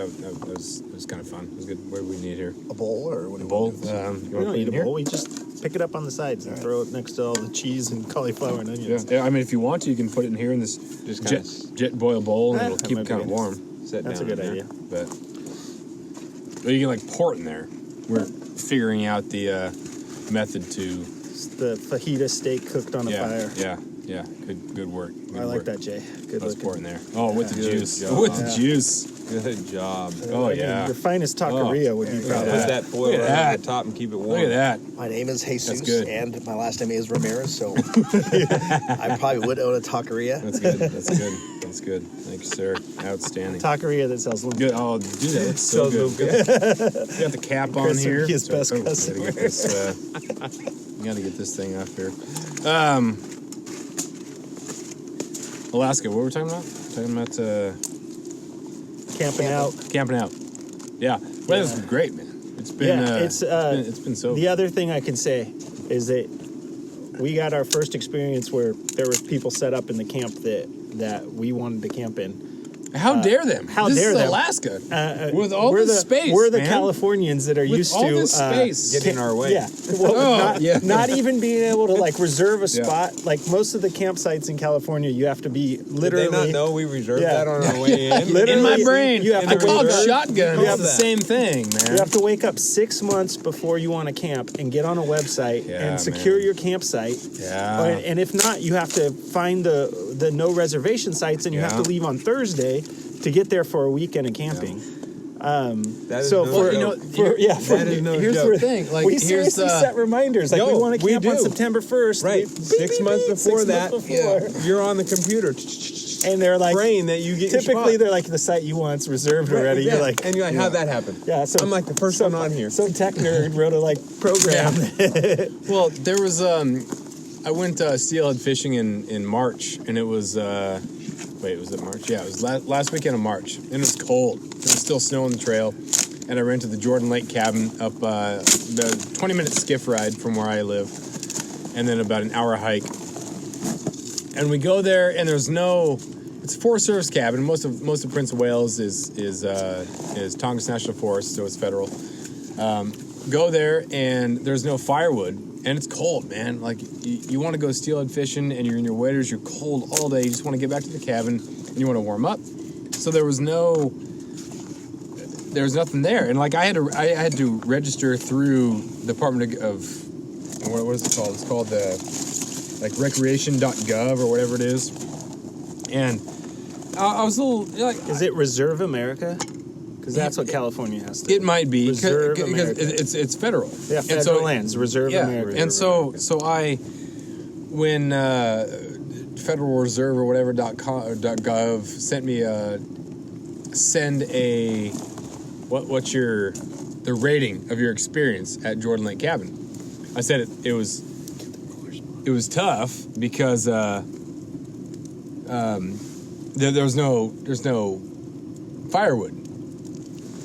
kind of fun. It was good. What do we need here? A bowl or what? A bowl. We don't need a bowl. We just pick it up on the sides and throw it next to all the cheese and cauliflower and onions. Yeah. I mean, if you want to, you can put it in here in this jet boil bowl, and it'll keep it kind of warm. That's a good idea. But you can pour it in there. We're figuring out the method to. It's the fajita steak cooked on a fire. Yeah, good work. I like that, Jay. Good Let's looking. pour it in there. Oh, with the juice. Job. With the juice. Good job. Oh, yeah. Your finest taqueria would be proud. Put that foil right on the top and keep it warm. Look at that. My name is Jesus, That's good. and my last name is Ramirez, so I probably would own a taqueria. That's good. That's good. Thank you, sir. Outstanding. Taqueria that sells lumpia. Good. Oh, do that. It's so good. You got the cap on Chris here. His best customer. You got to get this thing off here. Alaska, what were we talking about? Camping out. Yeah. Weather's been great, man. It's been it's been so the other thing I can say is that we got our first experience where there were people set up in the camp that we wanted to camp in. How dare them? This is Alaska. With all the space, we're the man. Californians that are used all to this space. Get in our way. Yeah. Well, not even being able to reserve a spot. Like most of the campsites in California, you have to be literally. Did they not know we reserved that on our way in? In my brain, you have I to called reserve. shotgun. It's the same thing, man. You have to wake up 6 months before you want to camp and get on a website and secure your campsite. Yeah. And if not, you have to find the no reservation sites, and you have to leave on Thursday to get there for a weekend of camping. Here's the thing. We seriously set reminders. We want to camp on September 1st. Right. 6 months before that, you're on the computer. And they're praying that you get typically your they're like, the site you want's reserved already. Yeah. You're like, and you're like, how'd that happen? Yeah, so I'm like the first one on here. Some tech nerd wrote a program. Yeah. Well, there was I went steelhead fishing in March, and it was was it March? Yeah, it was last weekend of March, and it was cold. There was still snow on the trail, and I rented the Jordan Lake cabin up the 20-minute skiff ride from where I live, and then about an hour hike. And we go there, and there's no. It's a Forest Service cabin. Most of Prince of Wales is Tongass National Forest, so it's federal. Go there, and there's no firewood. And it's cold, man. Like, you want to go steelhead fishing, and you're in your waders, you're cold all day. You just want to get back to the cabin, and you want to warm up. So there was nothing there. And, like, I had to register through the Department of what is it called? It's called the, like, recreation.gov or whatever it is. And I was a little, like... Is it Reserve America? Because that's what California has to do. It might be. Reserve Because America. it's federal. Yeah, federal lands, Reserve America. And so when Federal Reserve or whatever .gov sent me what's the rating of your experience at Jordan Lake Cabin, I said it was tough because there's no firewood.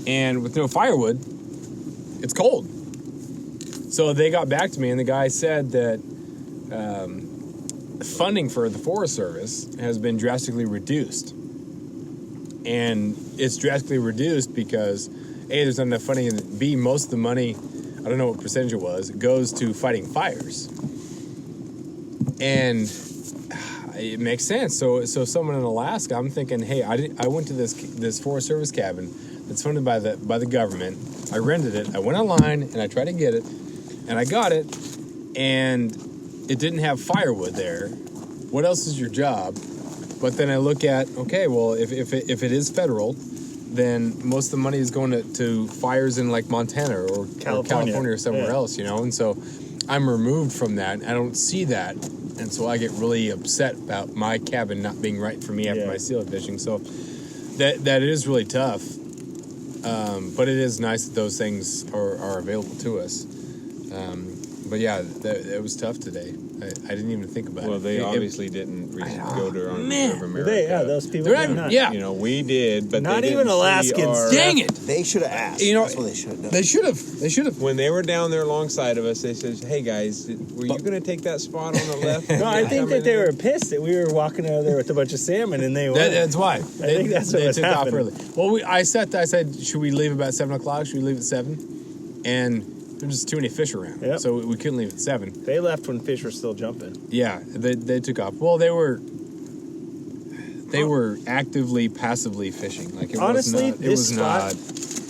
And with no firewood, it's cold. So they got back to me, and the guy said that funding for the Forest Service has been drastically reduced. And it's drastically reduced because, A, there's not enough funding, and B, most of the money, I don't know what percentage it was, goes to fighting fires. And it makes sense. So someone in Alaska, I'm thinking, hey, I went to this Forest Service cabin that's funded by the government. I rented it. I went online and I tried to get it, and I got it, and it didn't have firewood there. What else is your job? But then I look at, okay, well, if it is federal, then most of the money is going to fires in like Montana or California or somewhere else, you know. And so I'm removed from that. I don't see that, and so I get really upset about my cabin not being right for me after my steelhead fishing. So that is really tough. But it is nice that those things are available to us. But yeah, it was tough today. I didn't even think about it. Well, they obviously didn't go to Reserve America. Those people They're did not, not. yeah. You know, we did, but Not they even didn't see Alaskans. our- Dang it! They should have asked. You know, That's what they should have done. They should have. When they were down there alongside of us, they said, "Hey guys, were you going to take that spot on the left?" No, I think that they were pissed that we were walking out of there with a bunch of salmon, and they were. That's why. I think that's what they was took off happening. early. Well, I said, should we leave about 7 o'clock? Should we leave at 7? And there was just too many fish around, Yep. so we couldn't leave at 7. They left when fish were still jumping. Yeah, they took off. Well, they were actively, passively fishing. Like Honestly, it this was spot,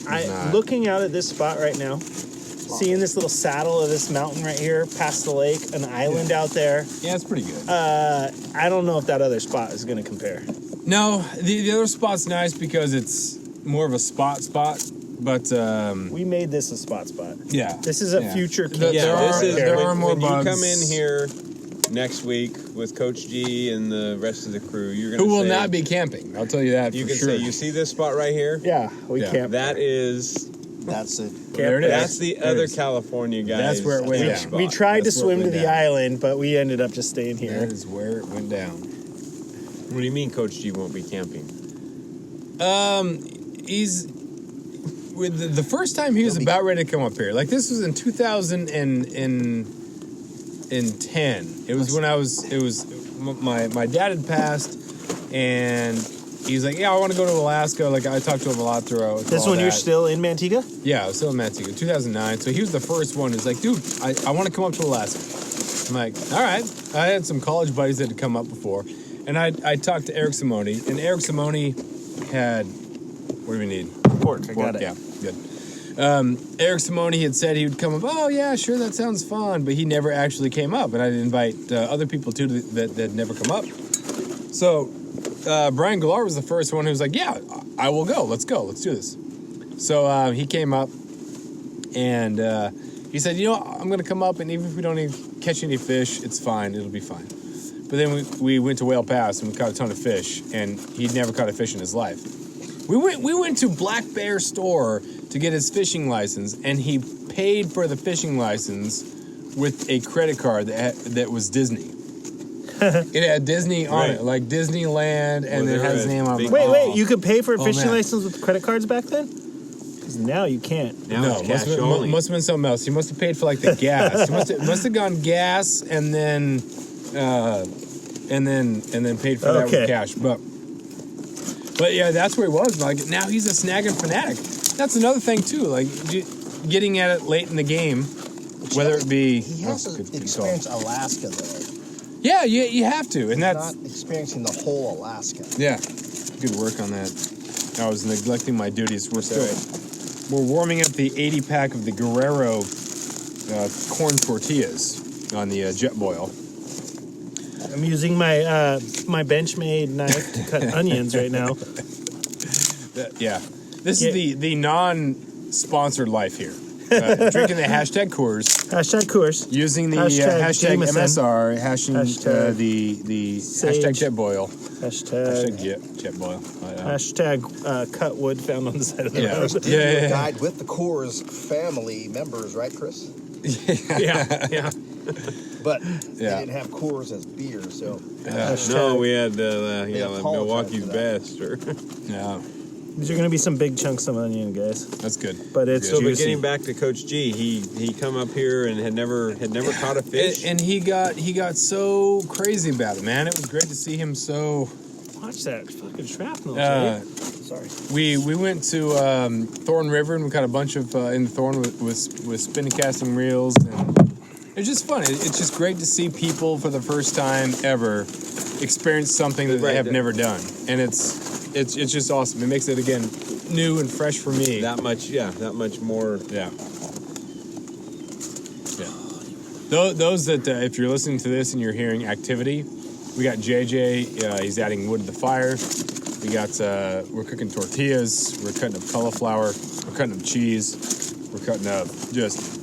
not. looking out at this spot right now, seeing this little saddle of this mountain right here, past the lake, an island out there. Yeah, it's pretty good. I don't know if that other spot is going to compare. No, the other spot's nice because it's more of a spot, but We made this a spot. yeah, This is a yeah. future. There are more when bugs. you come in here next week with Coach G and the rest of the crew, you're going to Who will not be camping? I'll tell you that. You for can sure. say, you see this spot right here? Yeah, we Yeah. can't. That is, That's it. There it is. that's the There it other is. California guys. That's where it went camp down. spot. We tried That's to where it swim to went the down. island, but we ended up just staying here. That is where it went down. What do you mean Coach G won't be camping? He's with the first time he was about ready to come up here. Like this was in 2010. It was when my dad had passed, and he's like, yeah, I want to go to Alaska. Like I talked to him a lot throughout. This one, you're still in Manteca? Yeah, I was still in Manteca, 2009. So he was the first one. He's like, dude, I want to come up to Alaska. I'm like, all right. I had some college buddies that had come up before, and I talked to Eric Simone, and Eric Simone had, what do we need? Pork, I got it. Yeah, good. Eric Simone had said he would come up. Oh yeah, sure, that sounds fun, but he never actually came up, and I'd invite other people too that never come up. So Brian Gallar was the first one who was like, yeah, I will go. Let's do this. So he came up, and he said, you know, I'm going to come up, and even if we don't even catch any fish, it's fine. It'll be fine. But then we went to Whale Pass, and we caught a ton of fish, and he'd never caught a fish in his life. We went to Black Bear store to get his fishing license, and he paid for the fishing license with a credit card that was Disney. It had Disney on it, like Disneyland, and it had his name on it. Wait, you could pay for a fishing man. license with credit cards back then? Because now you can't. Now No, it's must cash have only. been something else. He must have paid for like the gas. He must have gone gas and then paid for that Okay. with cash. But yeah, that's where he was. Like now he's a snagging fanatic. That's another thing too. Like getting at it late in the game. whether it be He has good to call. experience Alaska though. Yeah, you have to, and that's Not experiencing the whole Alaska. yeah, good work on that. I was neglecting my duties. We're warming up the 80 pack of the Guerrero corn tortillas on the jet boil. I'm using my my Benchmade knife to cut onions right now. Yeah, this is the non-sponsored life here. Drinking the hashtag Coors, Hashtag Coors. using the Hashtag hashtag Jameson. MSR, hashing Hashtag the Sage. hashtag jet boil, Hashtag jet boil. hashtag cut wood found on the side of the Yeah. road. Yeah. Guide with the Coors family members, right, Chris? Yeah. But Yeah. they didn't have Coors as beer, so No, we had They like apologize Milwaukee's for that. best. Or Yeah, These are going to be some big chunks of onion, guys. that's good. But it's so, but juicy. getting back to Coach G, he come up here and had never caught a fish. And he got so crazy about it, man. It was great to see him so. Watch that fucking shrapnel, Uh, Jay. sorry. we went to Thorn River and we caught a bunch of in Thorn with spinning casting reels, and it's just fun. It's just great to see people for the first time ever experience something that they have never done, and it's just awesome. It makes it again new and fresh for me. that much more. Yeah. Those that if you're listening to this and you're hearing activity, we got JJ. He's adding wood to the fire. We got we're cooking tortillas. We're cutting up cauliflower. We're cutting up cheese. We're cutting up just.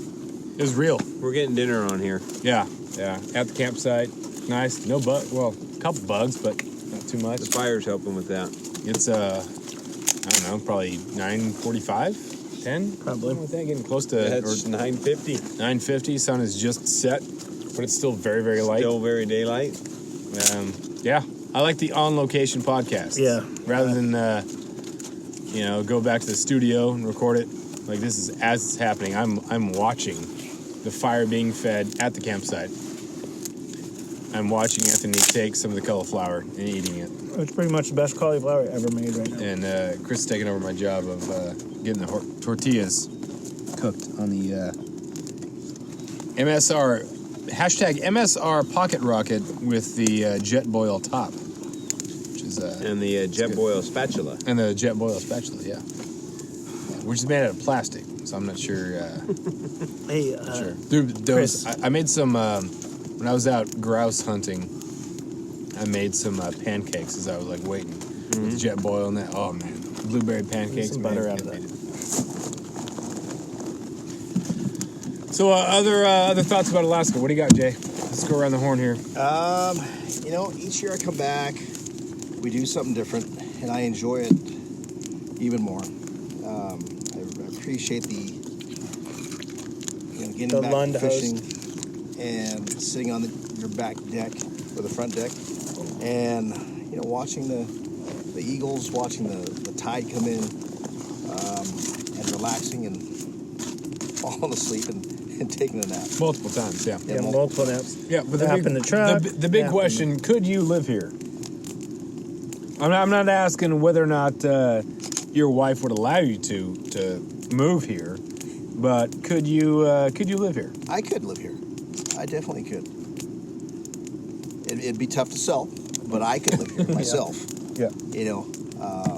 It was real. We're getting dinner on here. Yeah. At the campsite, nice. No bug. Well, a couple bugs, but not too much. The fire's helping with that. It's I don't know, probably 9:45, 10. Probably. Something like that, getting close to That's 9:50. 9:50. Sun is just set, but it's still very, very light. Still very daylight. Yeah, I like the on-location podcast. Yeah. Rather than go back to the studio and record it. Like this is as it's happening. I'm watching the fire being fed at the campsite. I'm watching Anthony take some of the cauliflower and eating it. It's pretty much the best cauliflower ever made right now. And Chris is taking over my job of getting the tortillas cooked on the MSR hashtag MSR Pocket Rocket with the jet boil top, which is And the jet good. boil spatula. And the jet boil spatula, yeah, which is made out of plastic, so I'm not sure. Hey, Sure. Those, I made some when I was out grouse hunting. I made some pancakes as I was like waiting with jet boil and that. Oh man, blueberry pancakes. some butter man, out of can't that. beat it. So other thoughts about Alaska? What do you got, Jay? Let's go around the horn here. Each year I come back, we do something different, and I enjoy it even more. I appreciate getting The back Lund to fishing and sitting on your back deck or the front deck, and watching the eagles, watching the tide come in, and relaxing and falling asleep and taking a nap. Multiple times, yeah. Yeah, multiple naps. Yeah, but Nap in the truck. The big nap question: could you live here? I'm not asking whether or not your wife would allow you to move here, but could you live here? I could live here. I definitely could. It'd be tough to sell, but I could live here myself. Yeah. And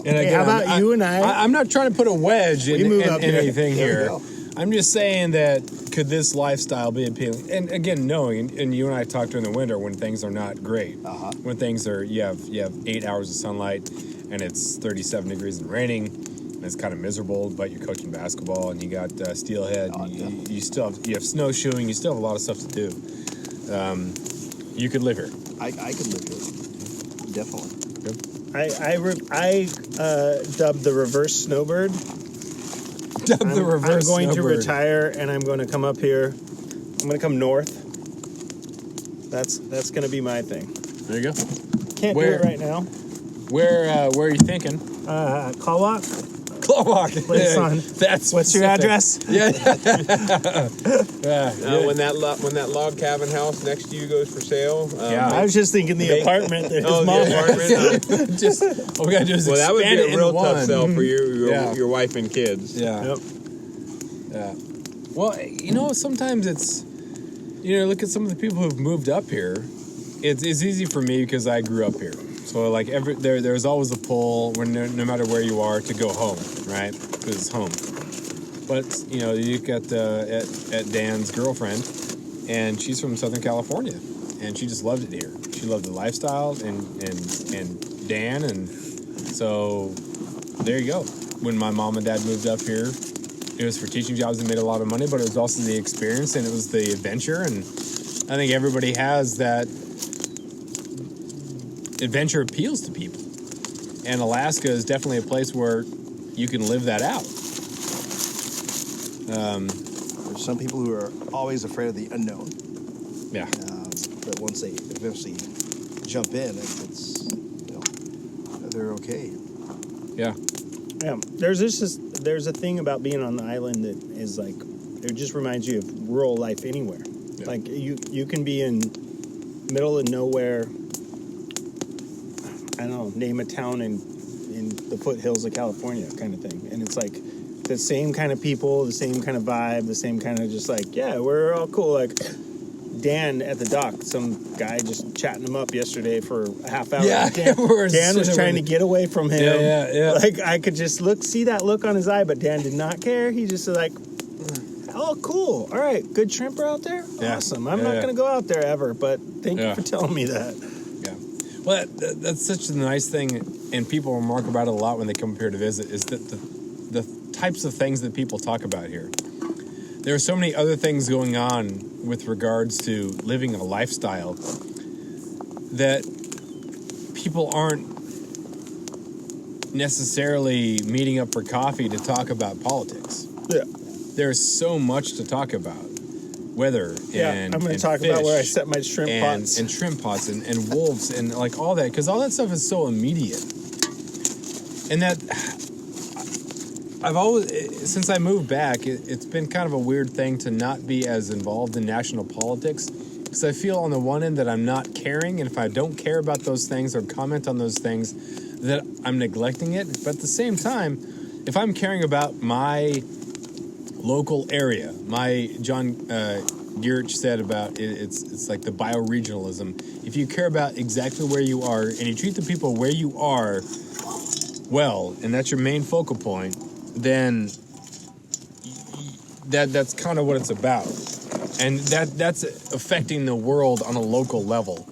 Hey, again, how about you and I? I'm not trying to put a wedge in move up here. anything There we here. go. I'm just saying that could this lifestyle be appealing? And again, knowing, and you and I talk during the winter when things are not great. Uh-huh. When things are, you have 8 hours of sunlight, and it's 37 degrees and raining, and it's kind of miserable. But you're coaching basketball, and you got steelhead. Oh, and definitely. you have snowshoeing. You still have a lot of stuff to do. You could live here. I could live here. Definitely. I dubbed the reverse snowbird. The reverse I'm going to snowbird. retire and I'm going to come up here. I'm going to come north. That's going to be my thing. There you go. Can't Where? do it right now. Where are you thinking? Call-Walk? Clawwalk. Place on. That's What's your specific. address? When that log cabin house next to you goes for sale. Yeah. I was just thinking the apartment that his Oh, mom the apartment. Just all we gotta do is Well, that would be expand it a into real tough one. sell for Yeah. your wife and kids. Yeah. Yep. Yeah. Well, sometimes it's, look at some of the people who've moved up here. It's easy for me because I grew up here. So like there's always a pull when no matter where you are to go home, right? Because it's home. But you got at Dan's girlfriend, and she's from Southern California, and she just loved it here. She loved the lifestyle and Dan, and so there you go. When my mom and dad moved up here, it was for teaching jobs and made a lot of money, but it was also the experience and it was the adventure. And I think everybody has that. Adventure appeals to people, and Alaska is definitely a place where you can live that out. There's some people who are always afraid of the unknown. Yeah. But once they eventually jump in, it's they're okay. Yeah. Yeah, there's a thing about being on the island that is like, it just reminds you of rural life anywhere. Yeah. Like you can be in middle of nowhere. I don't know, name a town in the foothills of California, kind of thing, and it's like the same kind of people, the same kind of vibe, the same kind of just like, yeah, we're all cool. Like Dan at the dock, some guy just chatting him up yesterday for a half hour. Yeah, Dan was trying to get away from him. Yeah. Like I could just see that look on his eye, but Dan did not care. He just like, oh, cool. All right, good shrimper out there. Yeah. Awesome. I'm not gonna go out there ever, but thank you for telling me that. Yeah. Well, that's such a nice thing, and people remark about it a lot when they come up here to visit, is that the types of things that people talk about here. There are so many other things going on with regards to living a lifestyle that people aren't necessarily meeting up for coffee to talk about politics. Yeah. There's so much to talk about. Weather and I'm going to talk fish about where I set my shrimp pots. And shrimp pots and wolves and like all that, because all that stuff is so immediate. And that I've always, since I moved back, it's been kind of a weird thing to not be as involved in national politics, because I feel on the one end that I'm not caring, and if I don't care about those things or comment on those things, that I'm neglecting it. But at the same time, if I'm caring about my local area, my John Gierch said about it's like the bioregionalism. If you care about exactly where you are and you treat the people where you are well, and that's your main focal point, then that's kind of what it's about, and that's affecting the world on a local level.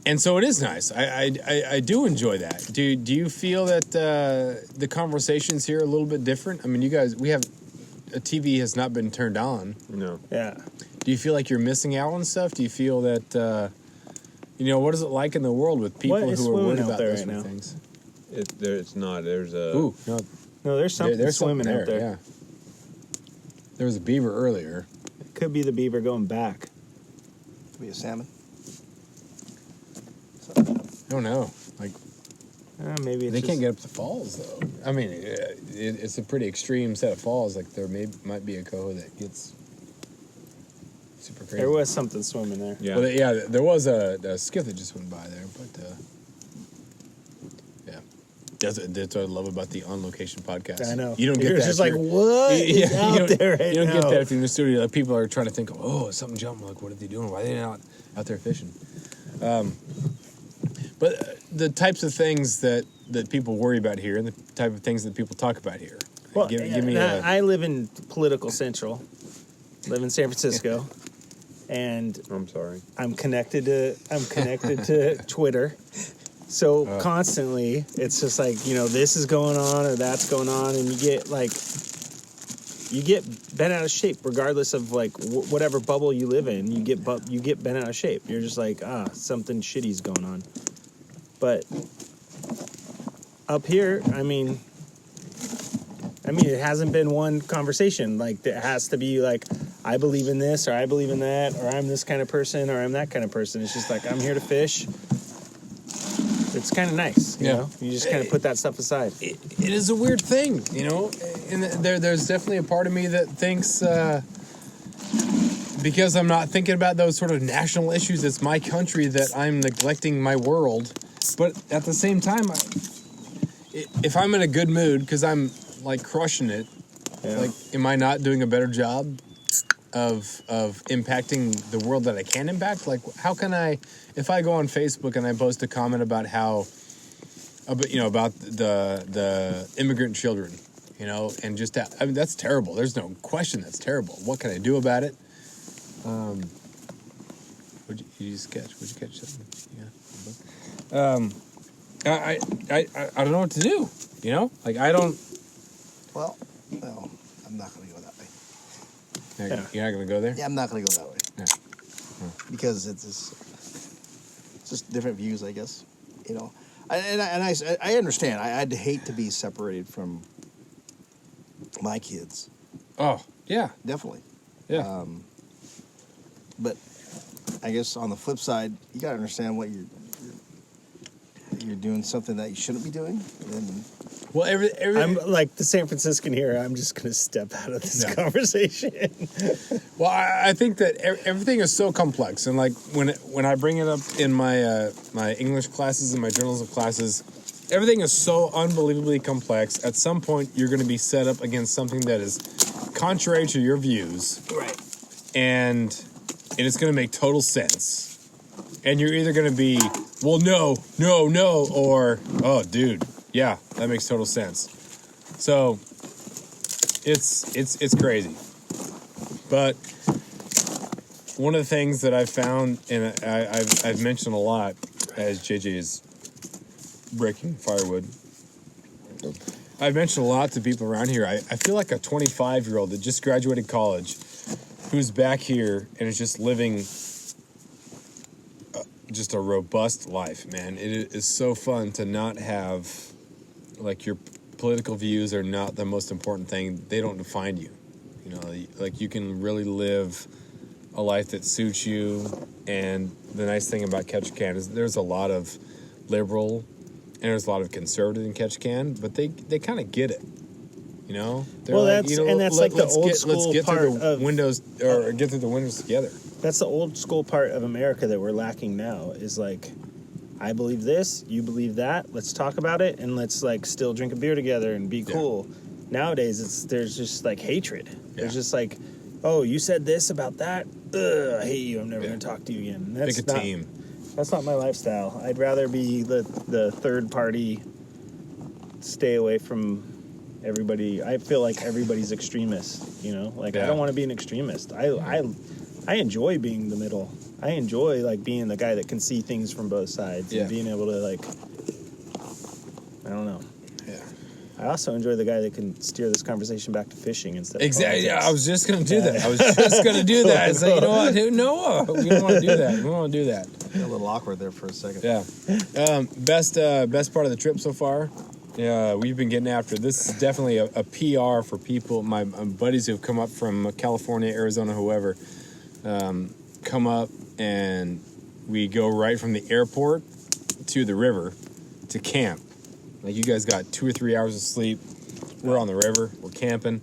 And so it is nice. I do enjoy that. Do you feel that the conversations here are a little bit different? I mean, you guys, a TV has not been turned on. No. Yeah. Do you feel like you're missing out on stuff? Do you feel that, what is it like in the world with people who are worried about those sort of things? It's not. There's a... Ooh, no. No, there's something There's swimming something out there. Yeah. There was a beaver earlier. It could be the beaver going back. Could be a salmon. I don't know. Like, Maybe they can't get up the falls, though. I mean, it's a pretty extreme set of falls. Like, there might be a coho that gets super crazy. There was something swimming there. Yeah. Well, there was a skiff that just went by there, but yeah. That's what I love about the On Location podcast. I know. You don't get You're that. just like, what is out there right You don't now? get that if you're in the studio. Like, people are trying to think, oh, something jumped. Like, what are they doing? Why are they not out there fishing? But the types of things that people worry about here and the type of things that people talk about here. Well, give me I live in political central. Live in San Francisco. And I'm sorry. I'm connected to Twitter. So constantly it's just like, this is going on or that's going on, and you get bent out of shape regardless of like whatever bubble you live in. You get bent out of shape. You're just like, something shitty's going on. But up here, I mean, it hasn't been one conversation. Like, it has to be like, I believe in this, or I believe in that, or I'm this kind of person, or I'm that kind of person. It's just like, I'm here to fish. It's kind of nice, you know? You just kind of put that stuff aside. It is a weird thing, and there's definitely a part of me that thinks, because I'm not thinking about those sort of national issues, it's my country, that I'm neglecting my world. But at the same time, if I'm in a good mood, because I'm like crushing it, Yeah. Like, am I not doing a better job of impacting the world that I can impact? Like, how can I, if I go on Facebook and I post a comment about how, about the immigrant children, and just that, I mean, that's terrible. There's no question that's terrible. What can I do about it? What'd you just catch? What'd you catch? Yeah. I don't know what to do. Like I don't. Well, no, I'm not going to go that way. You're not going to go there. Yeah, I'm not going to go that way. Yeah. Because it's just different views, I guess. I understand. I'd hate to be separated from my kids. Oh yeah, Definitely. yeah. But I guess on the flip side, you got to understand what you're doing something that you shouldn't be doing. And Well, I'm like the San Franciscan here. I'm just going to step out of this conversation. Well, I think that everything is so complex, and like when I bring it up in my my English classes and my journalism classes, everything is so unbelievably complex. At some point, you're going to be set up against something that is contrary to your views, Right. and it's going to make total sense. And you're either going to be, well, no, or, oh, dude, yeah, that makes total sense. So it's crazy. But one of the things that I've found, and I've mentioned a lot as JJ is breaking firewood, I've mentioned a lot to people around here. I feel like a 25-year-old that just graduated college who's back here and is just living just a robust life, man. It is so fun to not have, like, your political views are not the most important thing. They don't define you. Like, you can really live a life that suits you. And the nice thing about Ketchikan is there's a lot of liberal and there's a lot of conservative in Ketchikan, but they kind of get it. They're Well, like, that's like the old school let's get part through the of windows, or get through the windows together. That's the old school part of America that we're lacking now. Is like, I believe this, you believe that. Let's talk about it, and let's like still drink a beer together and be cool. Nowadays, there's just like hatred. There's just like, oh, you said this about that. Ugh, I hate you. I'm never going to talk to you again. That's Pick a not, team. That's not my lifestyle. I'd rather be the third party. Stay away from everybody. I feel like everybody's extremist. Like I don't want to be an extremist. I enjoy being the middle. I enjoy like being the guy that can see things from both sides and being able to like, I don't know. Yeah. I also enjoy the guy that can steer this conversation back to fishing instead of Exactly. politics. I was just going to do that. It's like, you know what? No, we don't want to do that. We don't want to do that. a little awkward there for a second. Yeah. Best part of the trip so far. Yeah, we've been getting after. This is definitely a PR for people. My buddies who've come up from California, Arizona, whoever, come up, and we go right from the airport to the river to camp. Like, you guys got 2 or 3 hours of sleep. We're on the river. We're camping.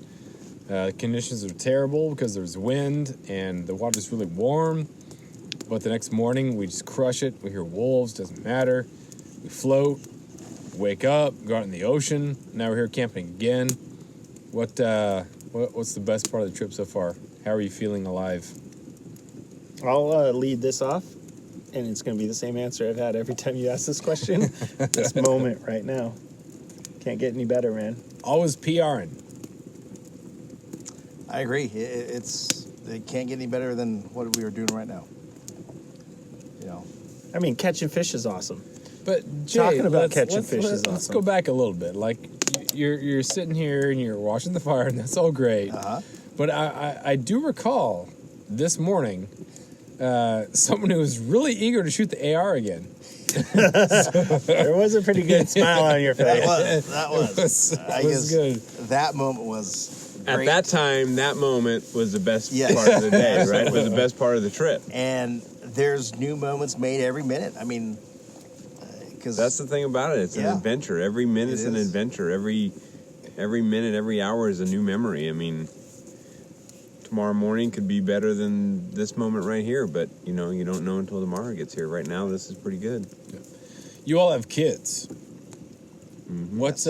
Conditions are terrible because there's wind and the water's really warm. But the next morning, we just crush it. We hear wolves. Doesn't matter. We float. Wake up. Go out in the ocean. Now we're here camping again. What's the best part of the trip so far? How are you feeling alive? I'll lead this off, and it's going to be the same answer I've had every time you ask this question. This moment right now. Can't get any better, man. Always PRing. I agree. It can't get any better than what we are doing right now. I mean, catching fish is awesome. But Jay, Talking about catching fish is Let's awesome. go back a little bit. Like, you're sitting here and you're watching the fire, and that's all great. Uh-huh. But I do recall this morning someone who was really eager to shoot the AR again. There was a pretty good smile on your face. That was. I was guess good. that moment was At great. that time, that moment was the best Yes. part of the day, right? It was the best part of the trip. And there's new moments made every minute. I mean, because That's the thing about it. It's an Yeah. adventure. Every minute's It an is. adventure. Every minute, every hour is a new memory. I mean, tomorrow morning could be better than this moment right here, but you don't know until tomorrow gets here. Right now, this is pretty good. You all have kids. Mm-hmm. What's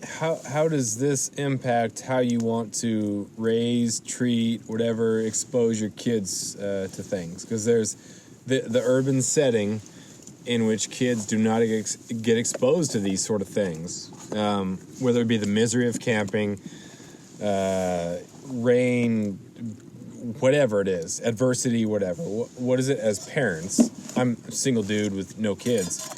how does this impact how you want to raise, treat, whatever, expose your kids to things? Because there's the urban setting in which kids do not get exposed to these sort of things, whether it be the misery of camping, rain, whatever it is, adversity, whatever. What is it as parents? I'm a single dude with no kids.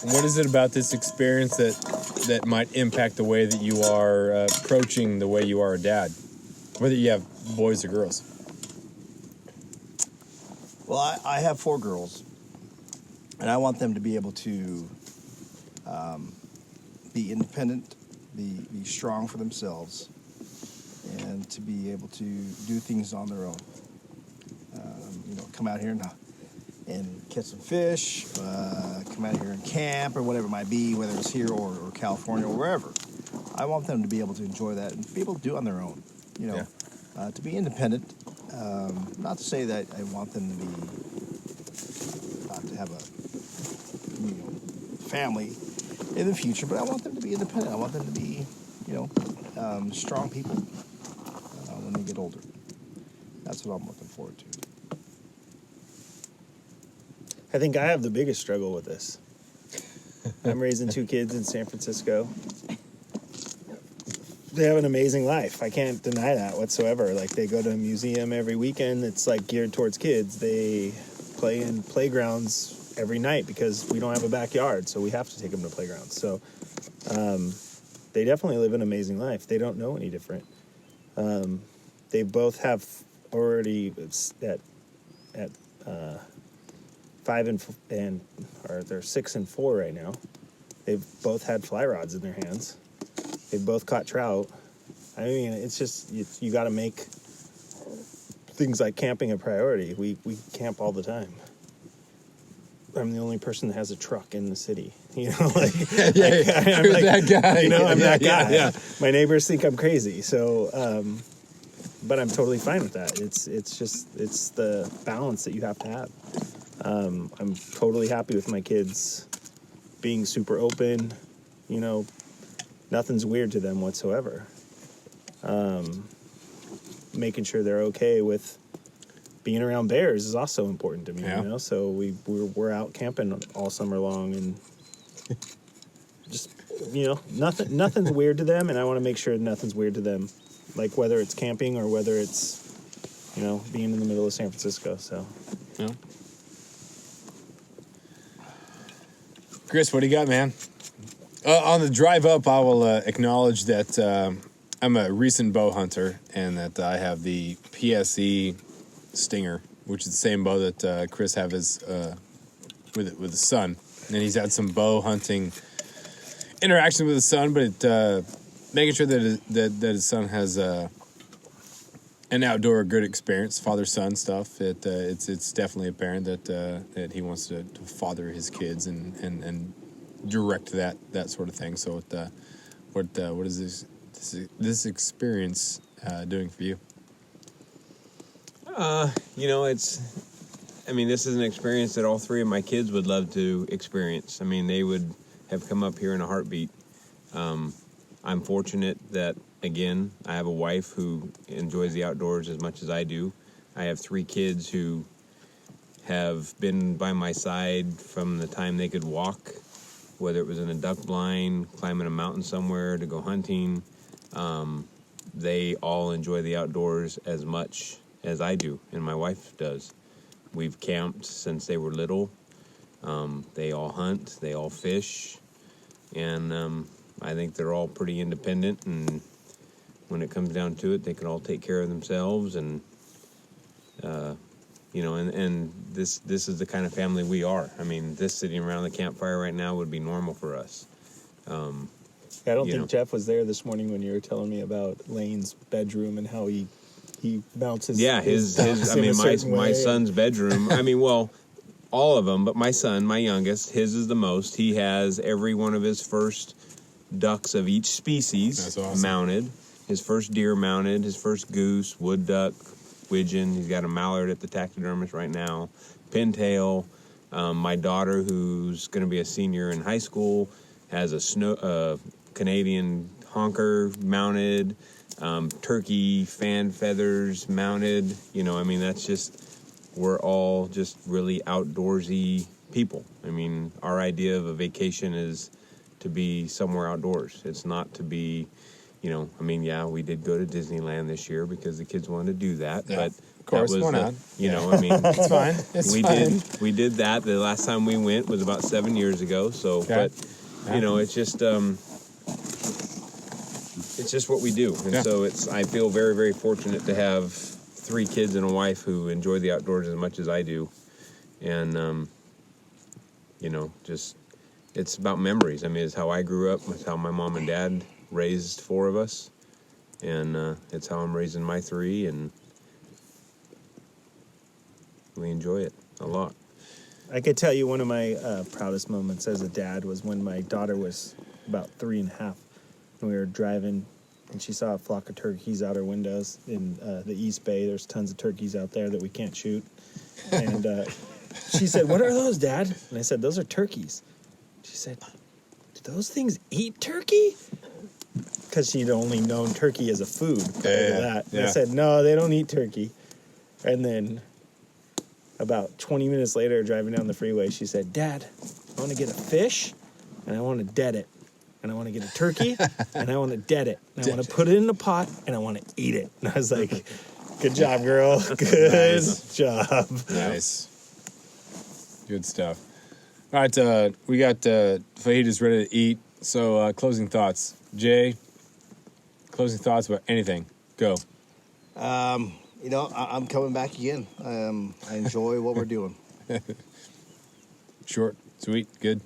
What is it about this experience that might impact the way that you are approaching the way you are a dad, whether you have boys or girls? Well, I have 4 girls, and I want them to be able to be independent, be strong for themselves, and to be able to do things on their own. Come out here and catch some fish, come out here and camp, or whatever it might be, whether it's here or California or wherever. I want them to be able to enjoy that and be able to do it on their own. To be independent. Not to say that I want them to be not to have a family in the future, but I want them to be independent. I want them to be strong people when they get older. That's what I'm looking forward to. I think I have the biggest struggle with this. I'm raising 2 kids in San Francisco. They have an amazing life. I can't deny that whatsoever. Like, they go to a museum every weekend. It's like geared towards kids. They play in playgrounds every night because we don't have a backyard, so we have to take them to playgrounds. So they definitely live an amazing life. They don't know any different. They both have already at 5 and or they're 6 and 4 right now. They've both had fly rods in their hands. They've both caught trout. I mean, it's just you got to make things like camping a priority. We camp all the time. I'm the only person that has a truck in the city. I'm that guy. I'm that guy. Yeah. My neighbors think I'm crazy. So, but I'm totally fine with that. It's the balance that you have to have. I'm totally happy with my kids being super open. Nothing's weird to them whatsoever. Making sure they're okay with being around bears is also important to me. Yeah. So we're out camping all summer long, and just nothing's weird to them, and I want to make sure nothing's weird to them, like whether it's camping or whether it's being in the middle of San Francisco. So yeah. Chris, what do you got, man? On the drive up, I will acknowledge that I'm a recent bow hunter, and that I have the PSE Stinger, which is the same bow that Chris have his with his son, and he's had some bow hunting interaction with his son, but making sure that his son has an outdoor good experience, father-son stuff. It's definitely apparent that he wants to father his kids and direct that sort of thing. So what is this experience doing for you? This is an experience that all 3 of my kids would love to experience. I mean, they would have come up here in a heartbeat. I'm fortunate that, again, I have a wife who enjoys the outdoors as much as I do. I have 3 kids who have been by my side from the time they could walk, whether it was in a duck blind, climbing a mountain somewhere to go hunting. They all enjoy the outdoors as much as I do, and my wife does. We've camped since they were little. They all hunt, they all fish, and I think they're all pretty independent, and when it comes down to it, they can all take care of themselves, and this is the kind of family we are. I mean, this sitting around the campfire right now would be normal for us. I don't think Jeff was there this morning when you were telling me about Lane's bedroom and how he mounts his my son's bedroom. All of them, but my son, my youngest, his is the most. He has every one of his first ducks of each species mounted. His first deer mounted, his first goose, wood duck, widgeon. He's got a mallard at the taxidermist right now, pintail. My daughter, who's going to be a senior in high school, has a Canadian honker mounted, turkey fan feathers mounted. You know, I mean, that's just, we're all just really outdoorsy people. I mean, our idea of a vacation is to be somewhere outdoors. It's not to be, you know, I mean, yeah, we did go to Disneyland this year because the kids wanted to do that, Yeah, but of course, that was why not? you know, I mean, It's fine. It's fine. we did that. The last time we went was about 7 years ago. So, Okay. but you know, it's just what we do, and Yeah. so I feel very, very fortunate to have 3 kids and a wife who enjoy the outdoors as much as I do, and you know, just it's about memories. I mean, it's how I grew up. It's how my mom and dad raised 4 of us, and it's how I'm raising my 3, and we enjoy it a lot. I could tell you one of my proudest moments as a dad was when my daughter was about 3.5. And we were driving, and she saw a flock of turkeys out her windows in the East Bay. There's tons of turkeys out there that we can't shoot. And she said, "What are those, Dad?" And I said, "Those are turkeys." She said, "Do those things eat turkey?" Because she'd only known turkey as a food prior to that. And I said, "No, they don't eat turkey." And then about 20 minutes later, driving down the freeway, she said, "Dad, I want to get a fish, and I want to dead it. And I want to get a turkey, and I want to dead it. And I want to put it in a pot, and I want to eat it." And I was like, "Good job, girl. Good job." Nice. Good stuff. All right, we got fajitas ready to eat. So, closing thoughts. Jay, closing thoughts about anything. Go. You know, I'm coming back again. I enjoy what we're doing. Short, sweet, good.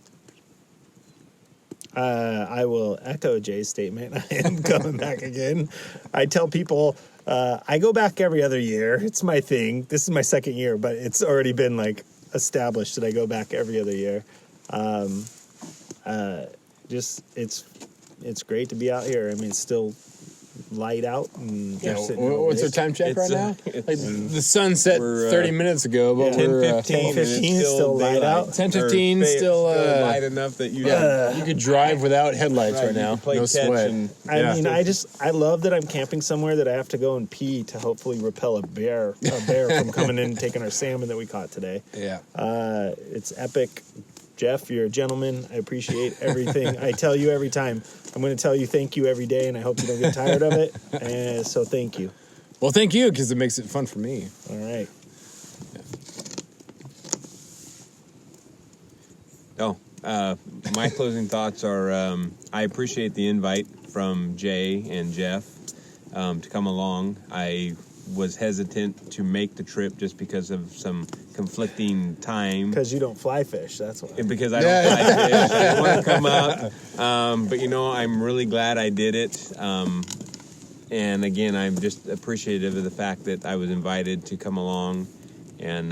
I will echo Jay's statement. I am coming back again. I tell people I go back every other year. It's my thing. This is my 2nd year, but it's already been like established that I go back every other year. Just it's great to be out here. I mean, it's still light out, and Yeah, they're sitting in a what's our lake. time check right now? It's, Like the sun set we're, 30 minutes ago, but yeah. we're 10:15. 10:15 still light out. 10:15 still, light enough that you you could drive without headlights right you now. can play No catch sweat. and- I mean, I love that I'm camping somewhere that I have to go and pee to hopefully repel a bear from coming in and taking our salmon that we caught today. Yeah. It's epic. Jeff, you're a gentleman. I appreciate everything. I tell you every time. I'm going to tell you thank you every day, and I hope you don't get tired of it. And so thank you. Well, thank you, because it makes it fun for me. All right. My closing thoughts are I appreciate the invite from Jay and Jeff to come along. I was hesitant to make the trip just because of some conflicting time. Because you don't fly fish, that's why. Because I don't fly fish. I didn't want to come up. But, you know, I'm really glad I did it. And, again, I'm just appreciative of the fact that I was invited to come along. And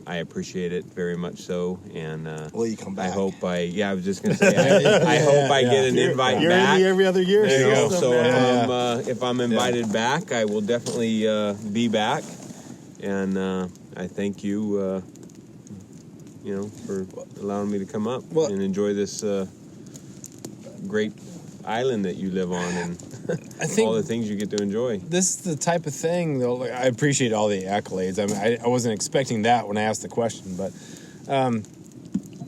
I appreciate it very much so. And Will you come back? I hope I was just going to say, I hope I get an invite You're back. every other year. You know, so so man. if I'm invited back, I will definitely be back. And I thank you, you know, for allowing me to come up and enjoy this great island that you live on, and I think all the things you get to enjoy. this is the type of thing, though. Like, I appreciate all the accolades. I mean, I wasn't expecting that when I asked the question, but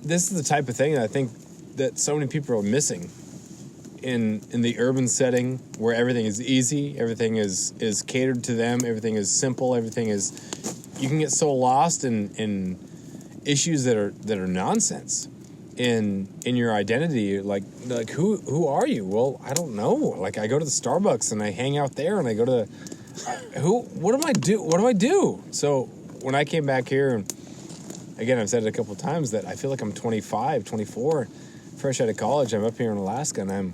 this is the type of thing that I think that so many people are missing in the urban setting, where everything is easy, everything is catered to them, everything is simple, everything is. You can get so lost in issues that are nonsense. In your identity, like who are you? Well, I don't know. Like, I go to the Starbucks and I hang out there, and I go to what do I do? So when I came back here, and again, I've said it a couple of times, that I feel like I'm 25, 24, fresh out of college. I'm up here in Alaska, and I'm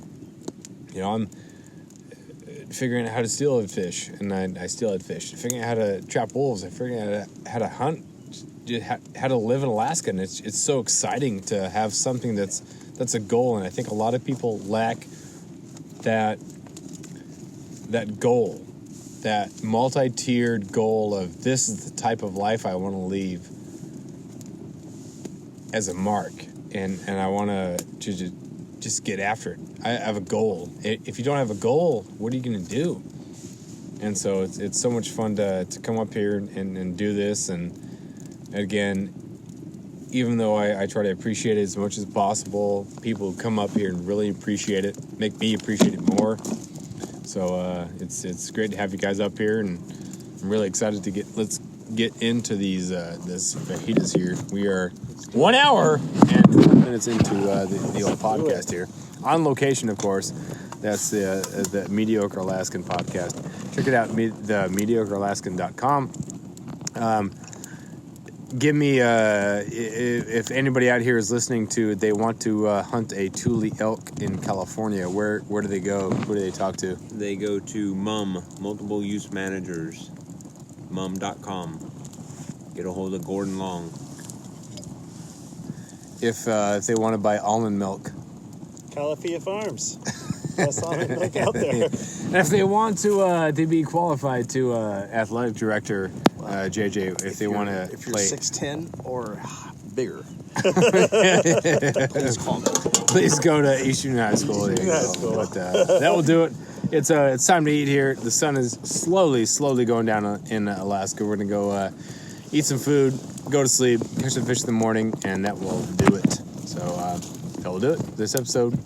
figuring out how to steelhead fish, and I steelhead fish. Figuring out how to trap wolves. I figuring out how to hunt. How to live in Alaska, and it's so exciting to have something that's a goal. And I think a lot of people lack that goal, that multi-tiered goal of, this is the type of life I want to leave as a mark, and I want to just just get after it. I have a goal. If you don't have a goal, what are you going to do? And so it's so much fun to come up here and do this. And again, even though I try to appreciate it as much as possible, people who come up here and really appreciate it, make me appreciate it more. So it's great to have you guys up here, and I'm really excited to let's get into these this fajitas here. We are 1 hour and 12 minutes into the old podcast here, on location, of course. That's the Mediocre Alaskan podcast. Check it out, the mediocrealaskan.com. Give me, if anybody out here is listening they want to hunt a Thule elk in California, where do they go? Who do they talk to? They go to MUM, Multiple Use Managers, mum.com. Get a hold of Gordon Long. If they want to buy almond milk. Calafia Farms. Best almond milk out there. And if they want to be qualified to athletic director, JJ, if they want to If you're play 6'10" or bigger, please call me. Please go to East Union High School. There you go. But that will do it. It's time to eat here. The sun is slowly going down in Alaska. We're gonna go eat some food, go to sleep, catch some fish in the morning, and that will do it. So that will do it. This episode